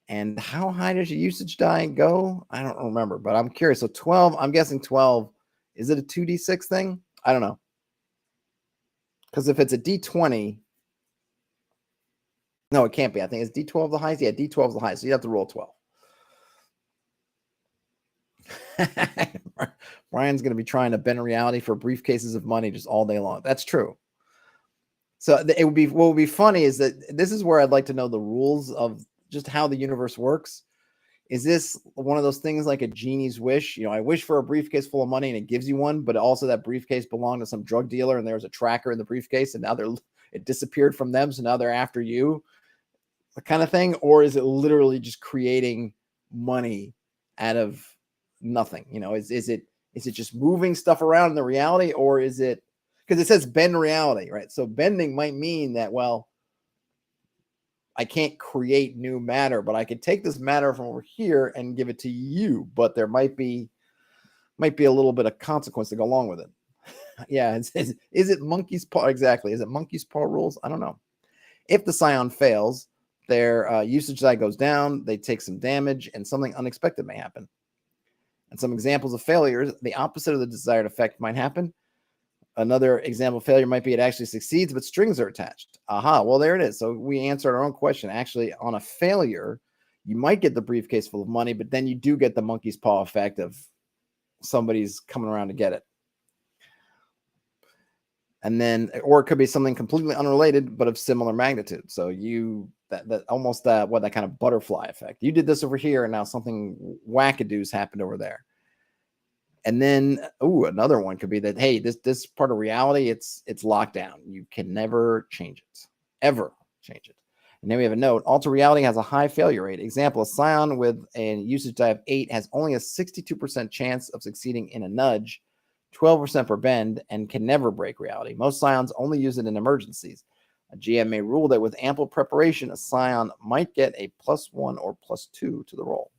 And how high does your usage die go? I don't remember, but I'm curious. So 12, I'm guessing 12. Is it a 2d6 thing? I don't know. Because if it's a D20, no, it can't be. I think it's D12 the highest. Yeah, D12 is the highest. So you have to roll 12. Brian's going to be trying to bend reality for briefcases of money just all day long. That's true. So what would be funny is that this is where I'd like to know the rules of just how the universe works. Is this one of those things like a genie's wish? You know, I wish for a briefcase full of money and it gives you one, but also that briefcase belonged to some drug dealer and there was a tracker in the briefcase and now it disappeared from them. So now they're after you, the kind of thing. Or is it literally just creating money out of nothing? You know, is it just moving stuff around in the reality, or is it, because it says bend reality, right? So bending might mean that, well, I can't create new matter, but I could take this matter from over here and give it to you. But there might be a little bit of consequence to go along with it. Yeah, is it monkey's paw? Exactly. Is it monkey's paw rules? I don't know. If the Scion fails, their usage die goes down. They take some damage, and something unexpected may happen. And some examples of failures: the opposite of the desired effect might happen. Another example of failure might be it actually succeeds, but strings are attached. Aha, well, there it is. So we answered our own question. Actually, on a failure, you might get the briefcase full of money, but then you do get the monkey's paw effect of somebody's coming around to get it. And then, or it could be something completely unrelated, but of similar magnitude. So that almost that kind of butterfly effect. You did this over here, and now something wackadoos happened over there. And then, another one could be that, hey, this part of reality, it's locked down. You can never change it, ever change it. And then we have a note: alter reality has a high failure rate. Example: a Scion with a usage die of 8 has only a 62% chance of succeeding in a nudge, 12% per bend, and can never break reality. Most Scions only use it in emergencies. A GM may rule that with ample preparation, a Scion might get a +1 or +2 to the roll.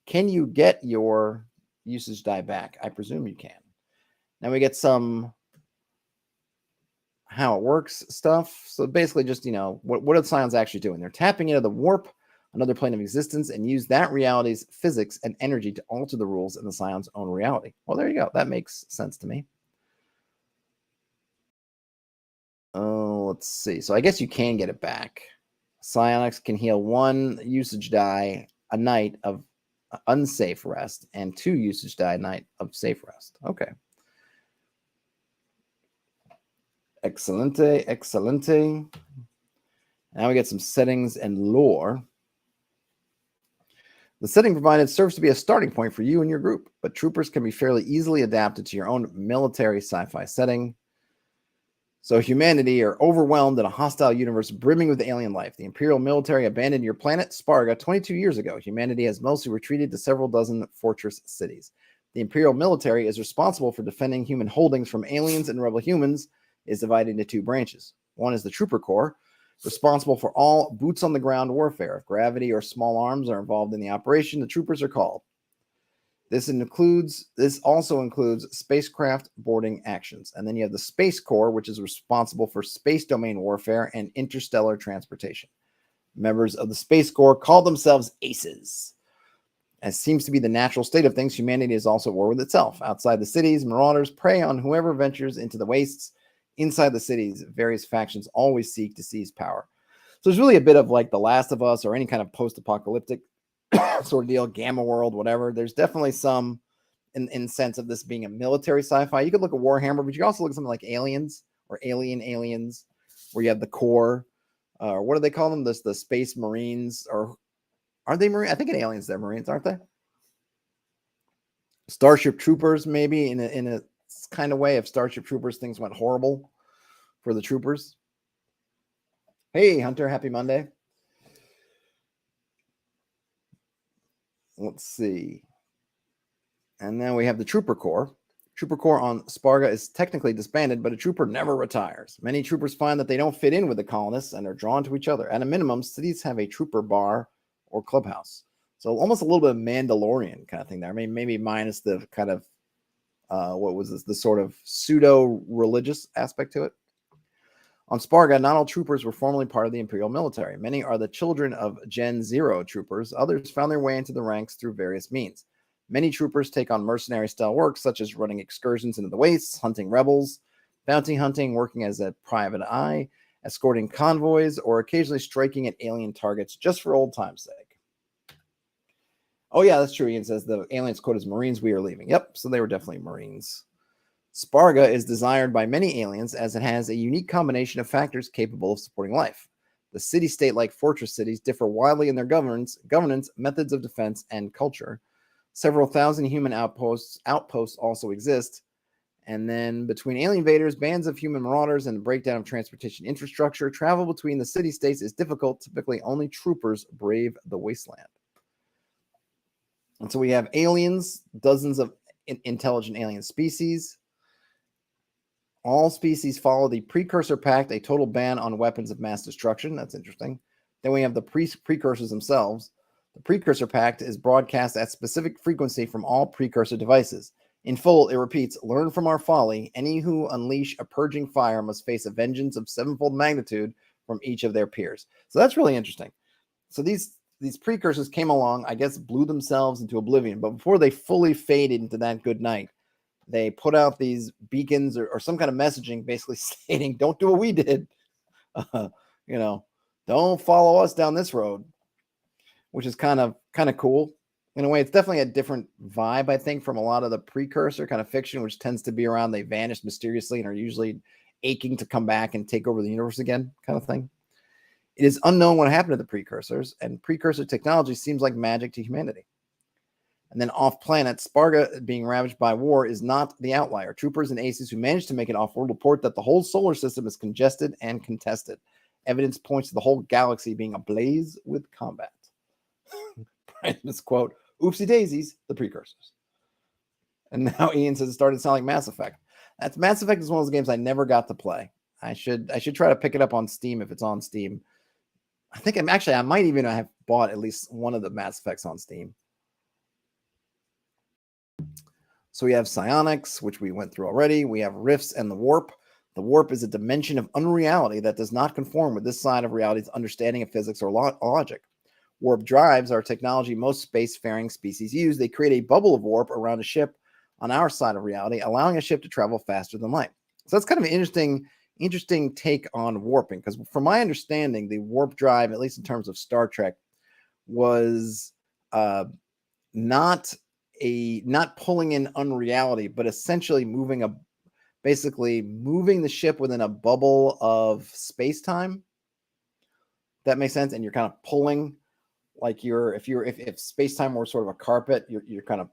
Can you get your usage die back? I presume you can. Now we get some how it works stuff. So basically just, what are the Scions actually doing? They're tapping into the warp, another plane of existence, and use that reality's physics and energy to alter the rules in the Scion's own reality. Well, there you go. That makes sense to me. Oh, let's see. So I guess you can get it back. Psionics can heal 1 usage die a night of unsafe rest and 2 usage die a night of safe rest. Okay. Excelente. Now we get some settings and lore. The setting provided serves to be a starting point for you and your group, but troopers can be fairly easily adapted to your own military sci-fi setting. So humanity are overwhelmed in a hostile universe brimming with alien life. The Imperial military abandoned your planet, Sparga, 22 years ago. Humanity has mostly retreated to several dozen fortress cities. The Imperial military is responsible for defending human holdings from aliens and rebel humans, is divided into two branches. One is the Trooper Corps, responsible for all boots-on-the-ground warfare. If gravity or small arms are involved in the operation, the troopers are called. This also includes spacecraft boarding actions. And then you have the Space Corps, which is responsible for space domain warfare and interstellar transportation. Members of the Space Corps call themselves aces. As seems to be the natural state of things, humanity is also at war with itself. Outside the cities, marauders prey on whoever ventures into the wastes. Inside the cities, various factions always seek to seize power. So there's really a bit of like The Last of Us or any kind of post-apocalyptic sort of deal, Gamma World, whatever. There's definitely some in sense of this being a military sci-fi. You could look at Warhammer, but you can also look at something like Aliens or Aliens, where you have the Corps. What do they call them? The Space Marines, or are they Marines? I think in Aliens they're Marines, aren't they? Starship Troopers, maybe in a kind of way. If Starship Troopers things went horrible for the troopers. Hey, Hunter, happy Monday. Let's see. And then we have the Trooper Corps. Trooper Corps on Sparga is technically disbanded, but a trooper never retires. Many troopers find that they don't fit in with the colonists and are drawn to each other. At a minimum, cities have a trooper bar or clubhouse. So almost a little bit of Mandalorian kind of thing there. I mean, maybe minus the kind of, what was this? The sort of pseudo-religious aspect to it. On Sparga, not all troopers were formerly part of the Imperial military. Many are the children of Gen Zero troopers. Others found their way into the ranks through various means. Many troopers take on mercenary-style work, such as running excursions into the wastes, hunting rebels, bounty hunting, working as a private eye, escorting convoys, or occasionally striking at alien targets just for old time's sake. Oh, yeah, that's true. Ian says the aliens quote as Marines, we are leaving. Yep, so they were definitely Marines. Sparga is desired by many aliens as it has a unique combination of factors capable of supporting life. The city-state-like fortress cities differ widely in their governance, methods of defense, and culture. Several thousand human outposts also exist. And then between alien invaders, bands of human marauders, and the breakdown of transportation infrastructure, travel between the city-states is difficult. Typically, only troopers brave the wasteland. And so we have aliens, dozens of intelligent alien species. All species follow the Precursor Pact, a total ban on weapons of mass destruction. That's interesting. Then we have the precursors themselves. The Precursor Pact is broadcast at specific frequency from all precursor devices. In full, it repeats, learn from our folly. Any who unleash a purging fire must face a vengeance of sevenfold magnitude from each of their peers. So that's really interesting. So these precursors came along, I guess, blew themselves into oblivion. But before they fully faded into that good night, they put out these beacons or some kind of messaging basically stating, don't do what we did. Don't follow us down this road, which is kind of cool. In a way, it's definitely a different vibe, I think, from a lot of the precursor kind of fiction, which tends to be around they vanish mysteriously and are usually aching to come back and take over the universe again kind of thing. It is unknown what happened to the precursors, and precursor technology seems like magic to humanity. And then off-planet, Sparga being ravaged by war is not the outlier. Troopers and aces who managed to make it off-world report that the whole solar system is congested and contested. Evidence points to the whole galaxy being ablaze with combat. Brandon's quote, oopsie daisies, the precursors. And now Ian says it started to sound like Mass Effect. Mass Effect is one of those games I never got to play. I should try to pick it up on Steam if it's on Steam. I might even have bought at least one of the Mass Effects on Steam. So we have psionics, which we went through already. We have rifts and the warp. The warp is a dimension of unreality that does not conform with this side of reality's understanding of physics or logic. Warp drives are technology most spacefaring species use. They create a bubble of warp around a ship on our side of reality, allowing a ship to travel faster than light. So that's kind of an interesting take on warping, because from my understanding, the warp drive, at least in terms of Star Trek, was not pulling in unreality, but essentially moving the ship within a bubble of space-time. That makes sense. And you're kind of pulling, like if space-time were sort of a carpet, you're kind of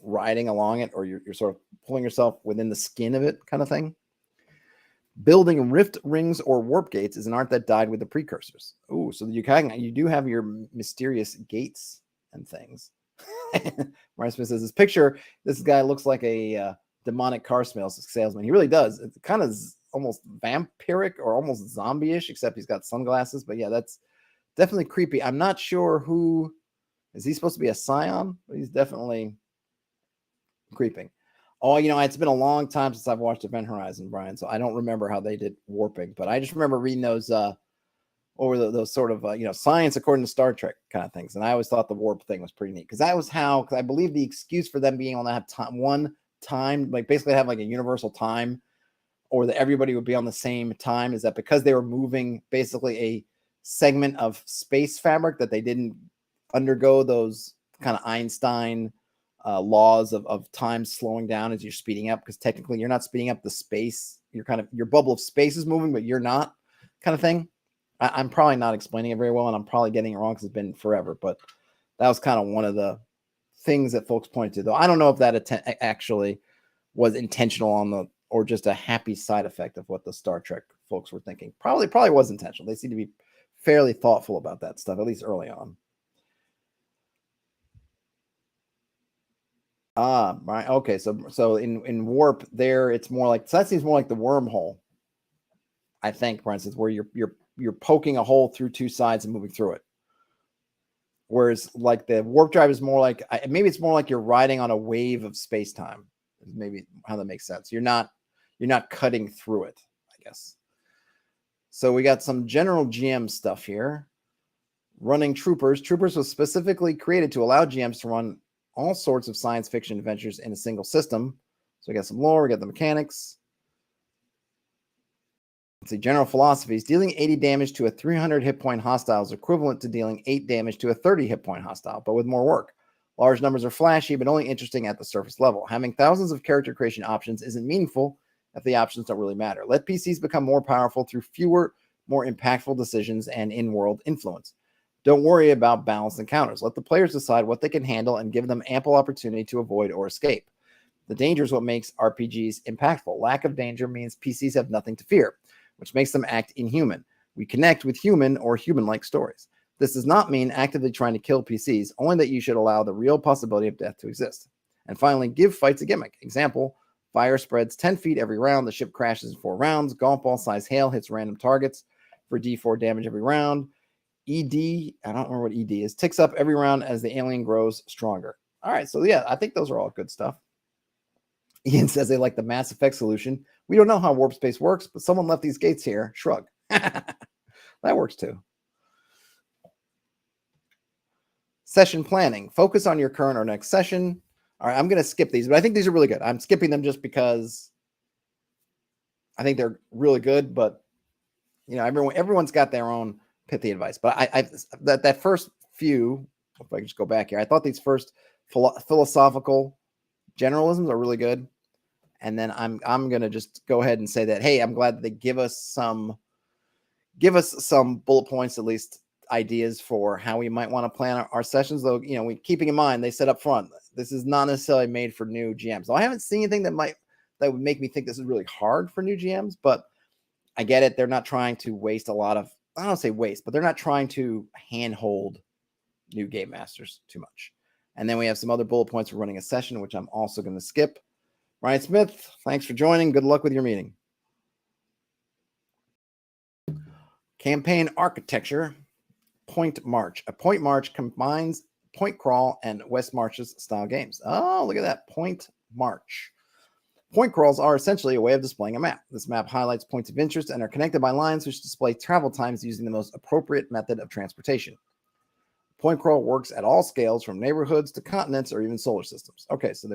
riding along it, or you're sort of pulling yourself within the skin of it, kind of thing. Building rift rings or warp gates is an art that died with the precursors. Oh, so you do have your mysterious gates and things. Ryan Smith says, this guy looks like a demonic car salesman. He really does. It's kind of almost vampiric or almost zombie-ish, except he's got sunglasses. But yeah, that's definitely creepy. I'm not sure who is he supposed to be, a scion, but he's definitely creeping. Oh, it's been a long time since I've watched Event Horizon, Brian, so I don't remember how they did warping, but I just remember reading those those sort of science according to Star Trek kind of things, and I always thought the warp thing was pretty neat, because I believe the excuse for them being able to have one time, like basically have like a universal time, or that everybody would be on the same time, is that because they were moving basically a segment of space fabric, that they didn't undergo those kind of Einstein laws of time slowing down as you're speeding up, because technically you're not speeding up the space, your bubble of space is moving, but you're not, kind of thing. I'm probably not explaining it very well, and I'm probably getting it wrong because it's been forever, but that was kind of one of the things that folks pointed to, though I don't know if that actually was intentional or just a happy side effect of what the Star Trek folks were thinking. Probably was intentional. They seem to be fairly thoughtful about that stuff, at least early on. Right. Okay. So in warp there, it's more like, so that seems more like the wormhole, I think, for instance, where you're poking a hole through two sides and moving through it. Whereas like the warp drive is more like, maybe it's more like you're riding on a wave of space time. Maybe how that makes sense. You're not cutting through it, I guess. So we got some general GM stuff here. Running Troopers. Troopers was specifically created to allow GMs to run all sorts of science fiction adventures in a single system. So we got some lore, we got the mechanics. Let's see, general philosophies. Dealing 80 damage to a 300 hit point hostile is equivalent to dealing 8 damage to a 30 hit point hostile, but with more work. Large numbers are flashy, but only interesting at the surface level. Having thousands of character creation options isn't meaningful if the options don't really matter. Let PCs become more powerful through fewer, more impactful decisions and in-world influence. Don't worry about balanced encounters. Let the players decide what they can handle and give them ample opportunity to avoid or escape. The danger is what makes RPGs impactful. Lack of danger means PCs have nothing to fear, which makes them act inhuman. We connect with human or human-like stories. This does not mean actively trying to kill PCs, only that you should allow the real possibility of death to exist. And finally, give fights a gimmick. Example, fire spreads 10 feet every round. The ship crashes in 4 rounds. Golf ball size hail hits random targets for D4 damage every round. ED, I don't remember what ED is, ticks up every round as the alien grows stronger. All right, so yeah, I think those are all good stuff. Ian says they like the Mass Effect solution. We don't know how warp space works, but someone left these gates here. Shrug. That works too. Session planning. Focus on your current or next session. All right, I'm going to skip these, but I think these are really good. I'm skipping them just because I think they're really good, but everyone's got their own pithy advice. But that first few, if I can just go back here, I thought these first philosophical generalisms are really good. And then I'm going to just go ahead and say that, hey, I'm glad that they give us some bullet points, at least ideas for how we might want to plan our sessions, though, keeping in mind, they said up front, this is not necessarily made for new GMs. So I haven't seen anything that would make me think this is really hard for new GMs, but I get it. They're not trying to waste a lot of, I don't say waste, but they're not trying to handhold new game masters too much. And then we have some other bullet points for running a session, which I'm also going to skip. Ryan Smith, thanks for joining. Good luck with your meeting. Campaign architecture. Point March. A Point March combines Point Crawl and West March's style games. Oh, look at that. Point March. Point crawls are essentially a way of displaying a map. This map highlights points of interest and are connected by lines which display travel times using the most appropriate method of transportation. Point crawl works at all scales, from neighborhoods to continents or even solar systems. Okay, so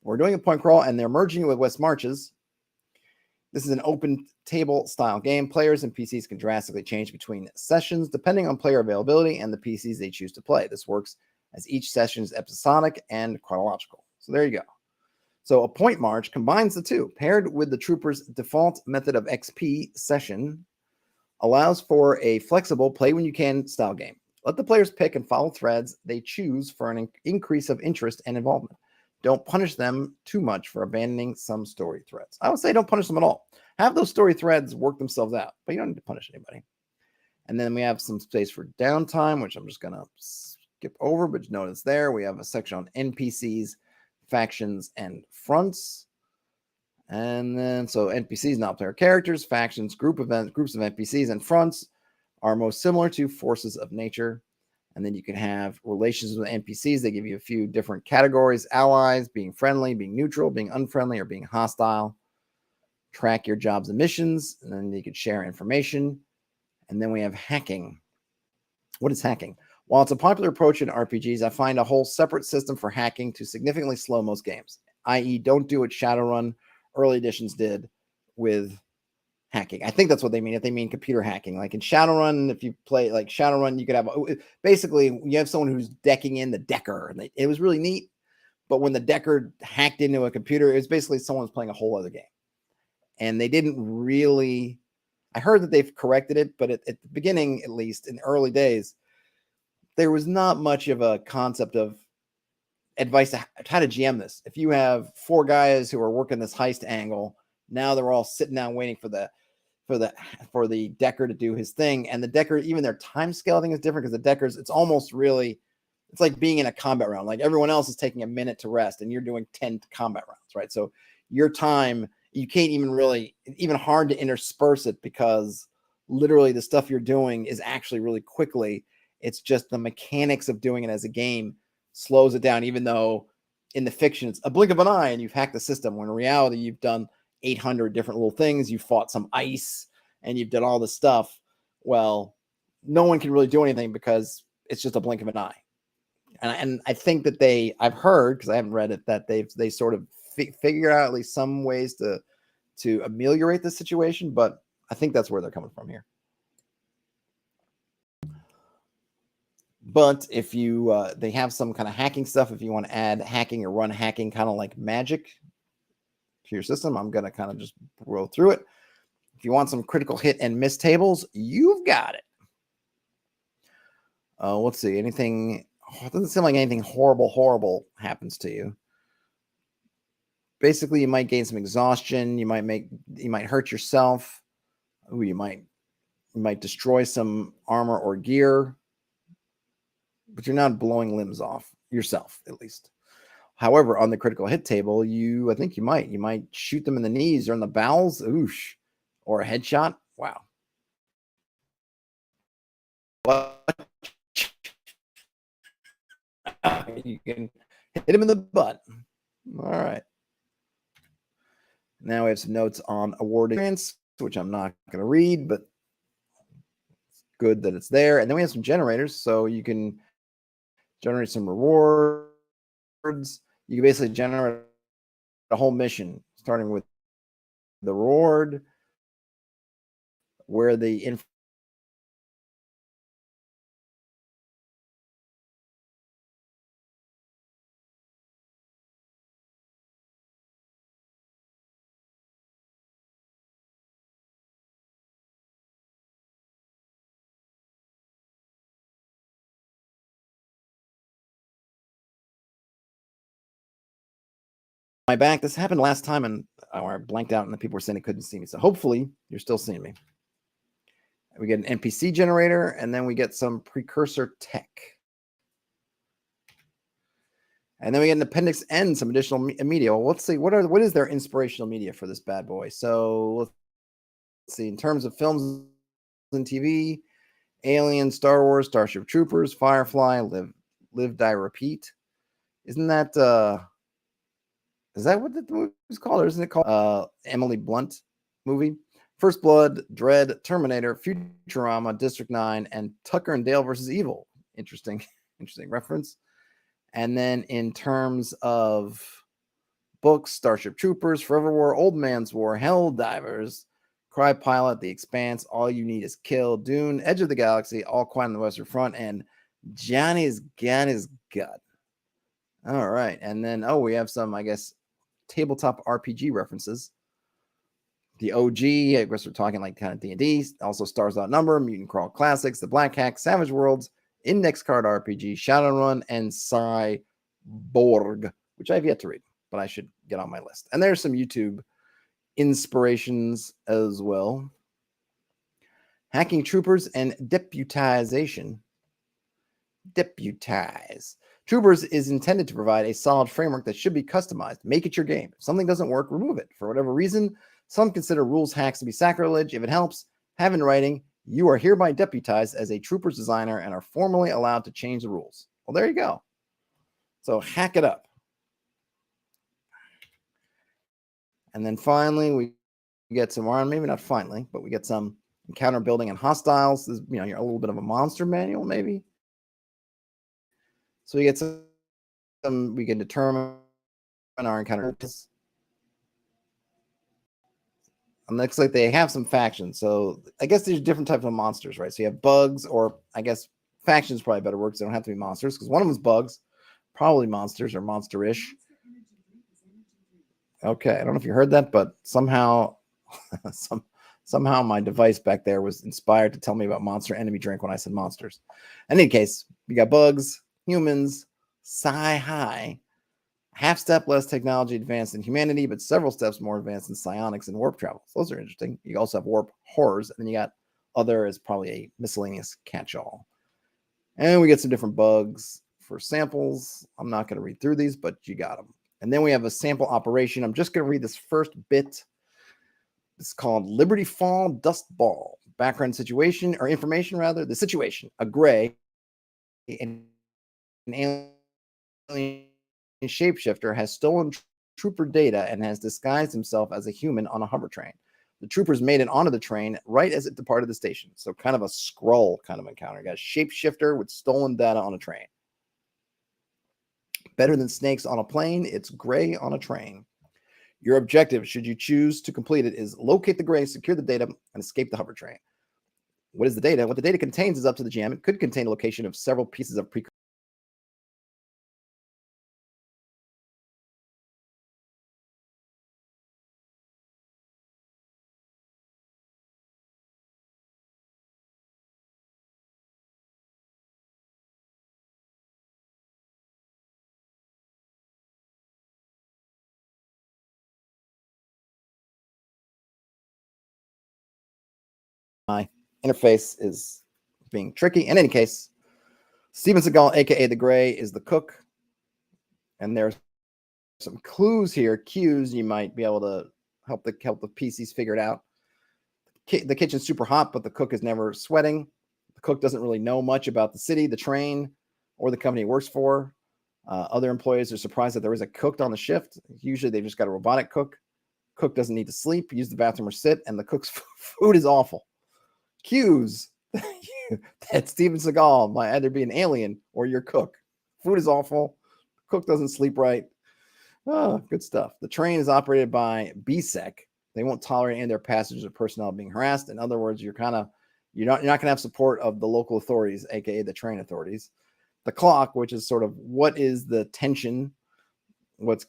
we're doing a point crawl, and they're merging it with West Marches. This is an open table style game. Players and PCs can drastically change between sessions depending on player availability and the PCs they choose to play. This works as each session is episodic and chronological. So there you go. So a point march combines the two. Paired with the Trooper's default method of XP session, Allows for a flexible play when you can style game. Let the players pick and follow threads they choose for an increase of interest and involvement. Don't punish them too much for abandoning some story threads. I would say don't punish them at all. Have those story threads work themselves out, but you don't need to punish anybody. And then we have some space for downtime, which I'm just going to skip over, but notice there we have a section on NPCs, factions, and fronts. And then, so NPCs, not player characters, factions, groups of NPCs, and fronts are most similar to forces of nature. And then you can have relations with NPCs. They give you a few different categories: allies, being friendly, being neutral, being unfriendly, or being hostile. Track your jobs and missions, and then you can share information. And then we have hacking. What is hacking? While it's a popular approach in RPGs, I find a whole separate system for hacking to significantly slow most games, i.e. don't do what Shadowrun early editions did with hacking. I think that's what they mean. If they mean computer hacking, like in Shadowrun, if you play like Shadowrun, you could have basically you have someone who's decking in the decker, and it was really neat. But when the decker hacked into a computer, it was basically someone's playing a whole other game, and they didn't really. I heard that they've corrected it, but at the beginning, at least in the early days, there was not much of a concept of advice to how to GM this. If you have 4 guys who are working this heist angle, now they're all sitting down waiting for the decker to do his thing. And the decker, even their time scale thing is different because the deckers, it's like being in a combat round. Like everyone else is taking a minute to rest and you're doing 10 combat rounds, right? So your time, you can't even hard to intersperse it because literally the stuff you're doing is actually really quickly. It's just the mechanics of doing it as a game slows it down, even though in the fiction it's a blink of an eye and you've hacked the system, when in reality you've done 800 different little things. You fought some ice and you've done all this stuff. Well, no one can really do anything because it's just a blink of an eye. And I think that I've heard, because I haven't read it, that they sort of figure out at least some ways to ameliorate the situation, but I think that's where they're coming from here. But if you they have some kind of hacking stuff, if you want to add hacking or run hacking kind of like magic to your system, I'm going to kind of just roll through it. If you want some critical hit and miss tables, you've got it. Let's see. Anything, it doesn't seem like anything horrible happens to you. Basically, you might gain some exhaustion. You might hurt yourself. Ooh, you might destroy some armor or gear, but you're not blowing limbs off yourself, at least. However, on the critical hit table, I think you might shoot them in the knees or in the bowels, oosh, or a headshot. Wow. But you can hit him in the butt. All right. Now we have some notes on award experience, which I'm not going to read, but it's good that it's there. And then we have some generators, so you can generate some rewards. You can basically generate a whole mission, starting with the reward, where the info my back. This happened last time, and I blanked out, and the people were saying they couldn't see me. So hopefully, you're still seeing me. We get an NPC generator, and then we get some precursor tech. And then we get an appendix N, some additional media. Well, let's see, what is their inspirational media for this bad boy? So let's see, in terms of films and TV, Alien, Star Wars, Starship Troopers, Firefly, Live, Die, Repeat. Isn't that is that what the movie's called, or isn't it called Emily Blunt movie? First Blood, Dread, Terminator, Futurama, District 9, and Tucker and Dale versus Evil. Interesting reference. And then in terms of books, Starship Troopers, Forever War, Old Man's War, Hell Divers, Cry Pilot, The Expanse, All You Need Is Kill, Dune, Edge of the Galaxy, All Quiet on the Western Front, and Johnny's Got His Gut. All right. And then, we have some, I guess, tabletop RPG references. the OG, I guess we're talking like kind of D&D, also Stars Outnumber, Mutant Crawl Classics, The Black Hack, Savage Worlds, Index Card RPG, Shadowrun, and Cyborg, which I've yet to read, but I should get on my list. And there's some YouTube inspirations as well. Hacking Troopers and Deputization. Deputize. Troopers is intended to provide a solid framework that should be customized. Make it your game. If something doesn't work, remove it. For whatever reason, some consider rules hacks to be sacrilege. If it helps, have in writing, you are hereby deputized as a Troopers designer and are formally allowed to change the rules. Well, there you go. So hack it up. And then finally, we get some, or maybe not finally, but we get some encounter building and hostiles. This, you're a little bit of a monster manual, maybe. So we get some we can determine our encounter. And looks like they have some factions. So I guess there's different types of monsters, right? So you have bugs, or I guess factions probably better work, because they don't have to be monsters, because one of them is bugs, probably monsters or monster-ish. Okay, I don't know if you heard that, but somehow somehow my device back there was inspired to tell me about Monster Energy Drink when I said monsters. In any case, you got bugs, humans, Sci-Fi, half step less technology advanced than humanity, but several steps more advanced than psionics and warp travel. So those are interesting. You also have warp horrors, and then you got other as probably a miscellaneous catch-all. And we get some different bugs for samples. I'm not going to read through these, but you got them. And then we have a sample operation. I'm just going to read this first bit. It's called Liberty Fall Dust Ball. Background situation, or information rather. The situation: a gray, an alien shapeshifter has stolen trooper data and has disguised himself as a human on a hover train. The troopers made it onto the train right as it departed the station. So kind of a scroll kind of encounter. You got a shapeshifter with stolen data on a train. Better than snakes on a plane, it's gray on a train. Your objective, should you choose to complete it, is locate the gray, secure the data, and escape the hover train. What is the data? What the data contains is up to the GM. It could contain a location of several pieces of pre my interface is being tricky. In any case, Steven Seagal, aka the Gray, is the cook, and there's some clues here, cues you might be able to help the PCs figure it out. The kitchen's super hot, but the cook is never sweating. The cook doesn't really know much about the city, the train, or the company he works for. Other employees are surprised that there is a cook on the shift. Usually they've just got a robotic cook. Cook doesn't need to sleep, use the bathroom, or sit, and the cook's food is awful. Cues that Steven Seagal might either be an alien or your cook. Food is awful. Cook doesn't sleep right. Oh, good stuff. The train is operated by BSEC. They won't tolerate any of their passengers or personnel being harassed. In other words, you're not going to have support of the local authorities, aka the train authorities. The clock, which is sort of what is the tension, what's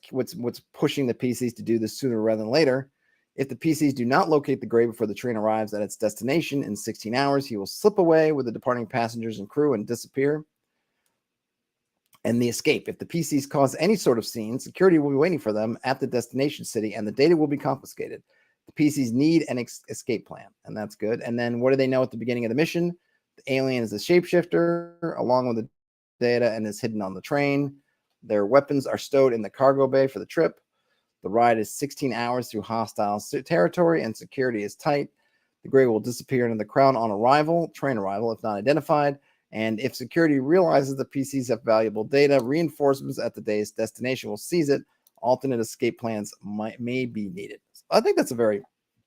pushing the PCs to do this sooner rather than later. If the PCs do not locate the Gray before the train arrives at its destination in 16 hours, he will slip away with the departing passengers and crew and disappear. And the escape. If the PCs cause any sort of scene, security will be waiting for them at the destination city, and the data will be confiscated. The PCs need an escape plan, and that's good. And then what do they know at the beginning of the mission? The alien is a shapeshifter, along with the data, and is hidden on the train. Their weapons are stowed in the cargo bay for the trip. The ride is 16 hours through hostile territory, and security is tight. The Gray will disappear into the crowd on train arrival, if not identified. And if security realizes the PCs have valuable data, reinforcements at the day's destination will seize it. Alternate escape plans may be needed. So I think that's a very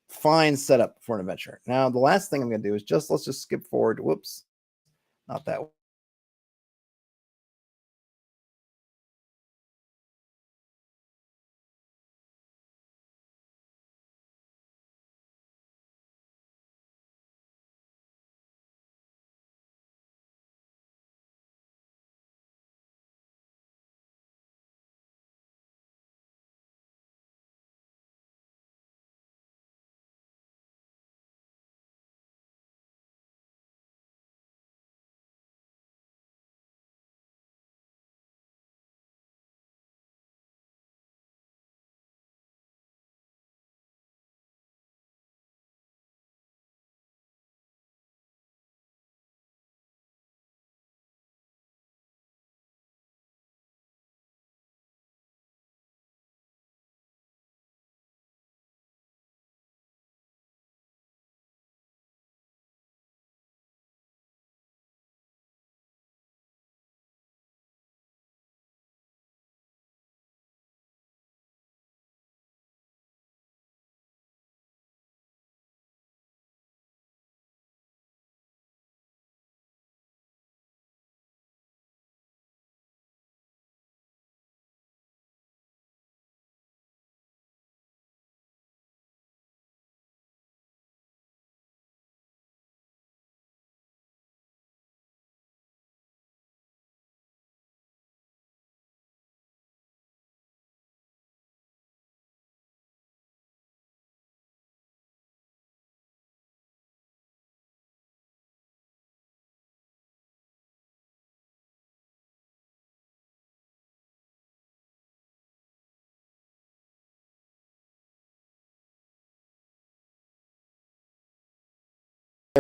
fine setup for an adventure. Now, the last thing I'm going to do is let's just skip forward. Whoops, not that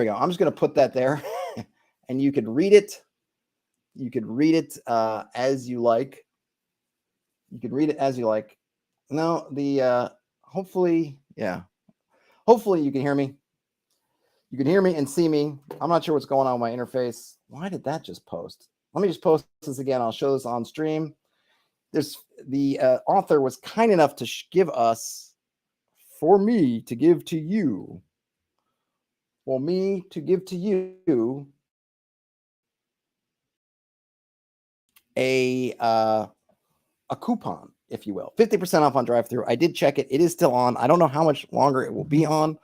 we go. I'm just going to put that there, and you could read it. You could read it as you like. You could read it as you like. No, hopefully, yeah. Hopefully you can hear me. You can hear me and see me. I'm not sure what's going on with my interface. Why did that just post? Let me just post this again. I'll show this on stream. There's the author was kind enough to give us, for me to give to you, a coupon, if you will, 50% off on drive-through. I did check it. It is still on. I don't know how much longer it will be on.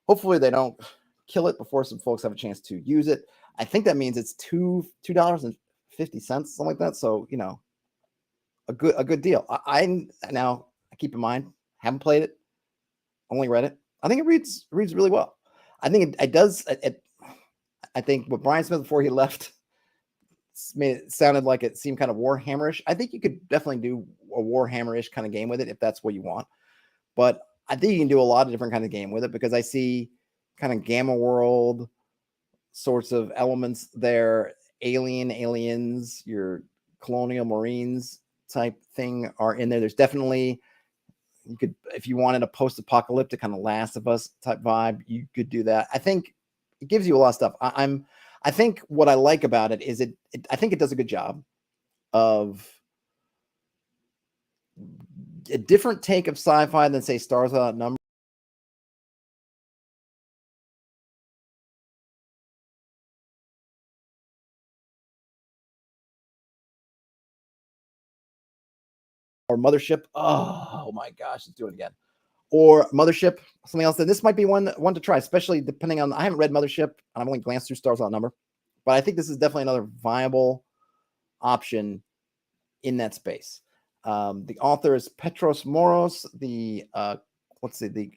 Hopefully they don't kill it before some folks have a chance to use it. I think that means it's $2.50, something like that. So, you know, a good deal. I now keep in mind, haven't played it, only read it. I think it reads really well. I think it does. I think what Brian Smith, before he left, made it sounded like it seemed kind of Warhammerish. I think you could definitely do a Warhammerish kind of game with it if that's what you want. But I think you can do a lot of different kind of game with it, because I see kind of Gamma World sorts of elements there. Aliens, your Colonial Marines type thing are in there. There's definitely, you could, if you wanted a post-apocalyptic kind of Last of Us type vibe, you could do that. I think it gives you a lot of stuff. I think what I like about it is I think it does a good job of a different take of sci-fi than, say, Stars Without Number. Or Mothership. Oh my gosh, let's do it again. Or Mothership, something else. And this might be one to try, especially depending on. I haven't read Mothership, and I've only glanced through Stars Without Number, but I think this is definitely another viable option in that space. The author is Petros Moros. The the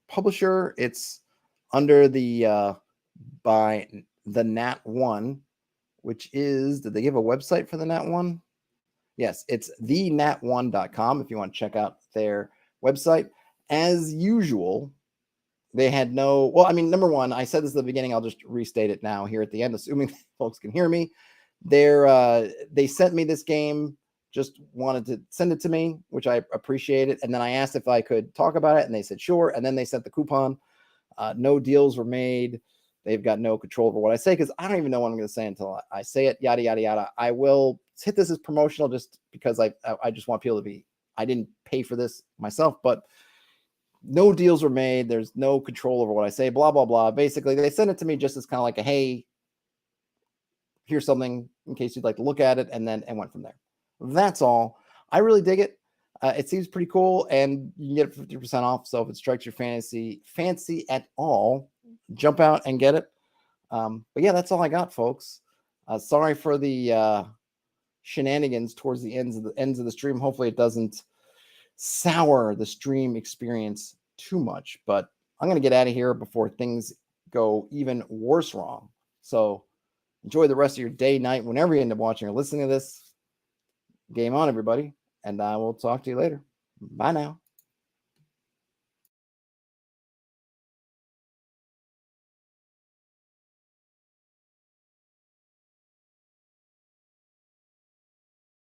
publisher, it's under the by the Nat One, which is, did they give a website for the Nat One? Yes, it's thenat1.com if you want to check out their website. As usual, they had no, well, I mean, number one, I said this at the beginning, I'll just restate it now here at the end, assuming folks can hear me. They sent me this game, just wanted to send it to me, which I appreciated. And then I asked if I could talk about it, and they said sure. And then they sent the coupon. No deals were made. They've got no control over what I say, because I don't even know what I'm going to say until I say it, yada, yada, yada. I will hit this as promotional just because I just want people to be, I didn't pay for this myself, but no deals were made. There's no control over what I say, blah, blah, blah. Basically, they sent it to me just as kind of like a, hey, here's something in case you'd like to look at it, and went from there. That's all. I really dig it. It seems pretty cool, and you can get it 50% off. So if it strikes your fancy at all, jump out and get it. But yeah, that's all I got, folks. Sorry for the shenanigans towards the ends of the stream. Hopefully it doesn't sour the stream experience too much, but I'm going to get out of here before things go even worse wrong. So enjoy the rest of your day, night, whenever you end up watching or listening to this. Game on, everybody, and I will talk to you later. Bye now.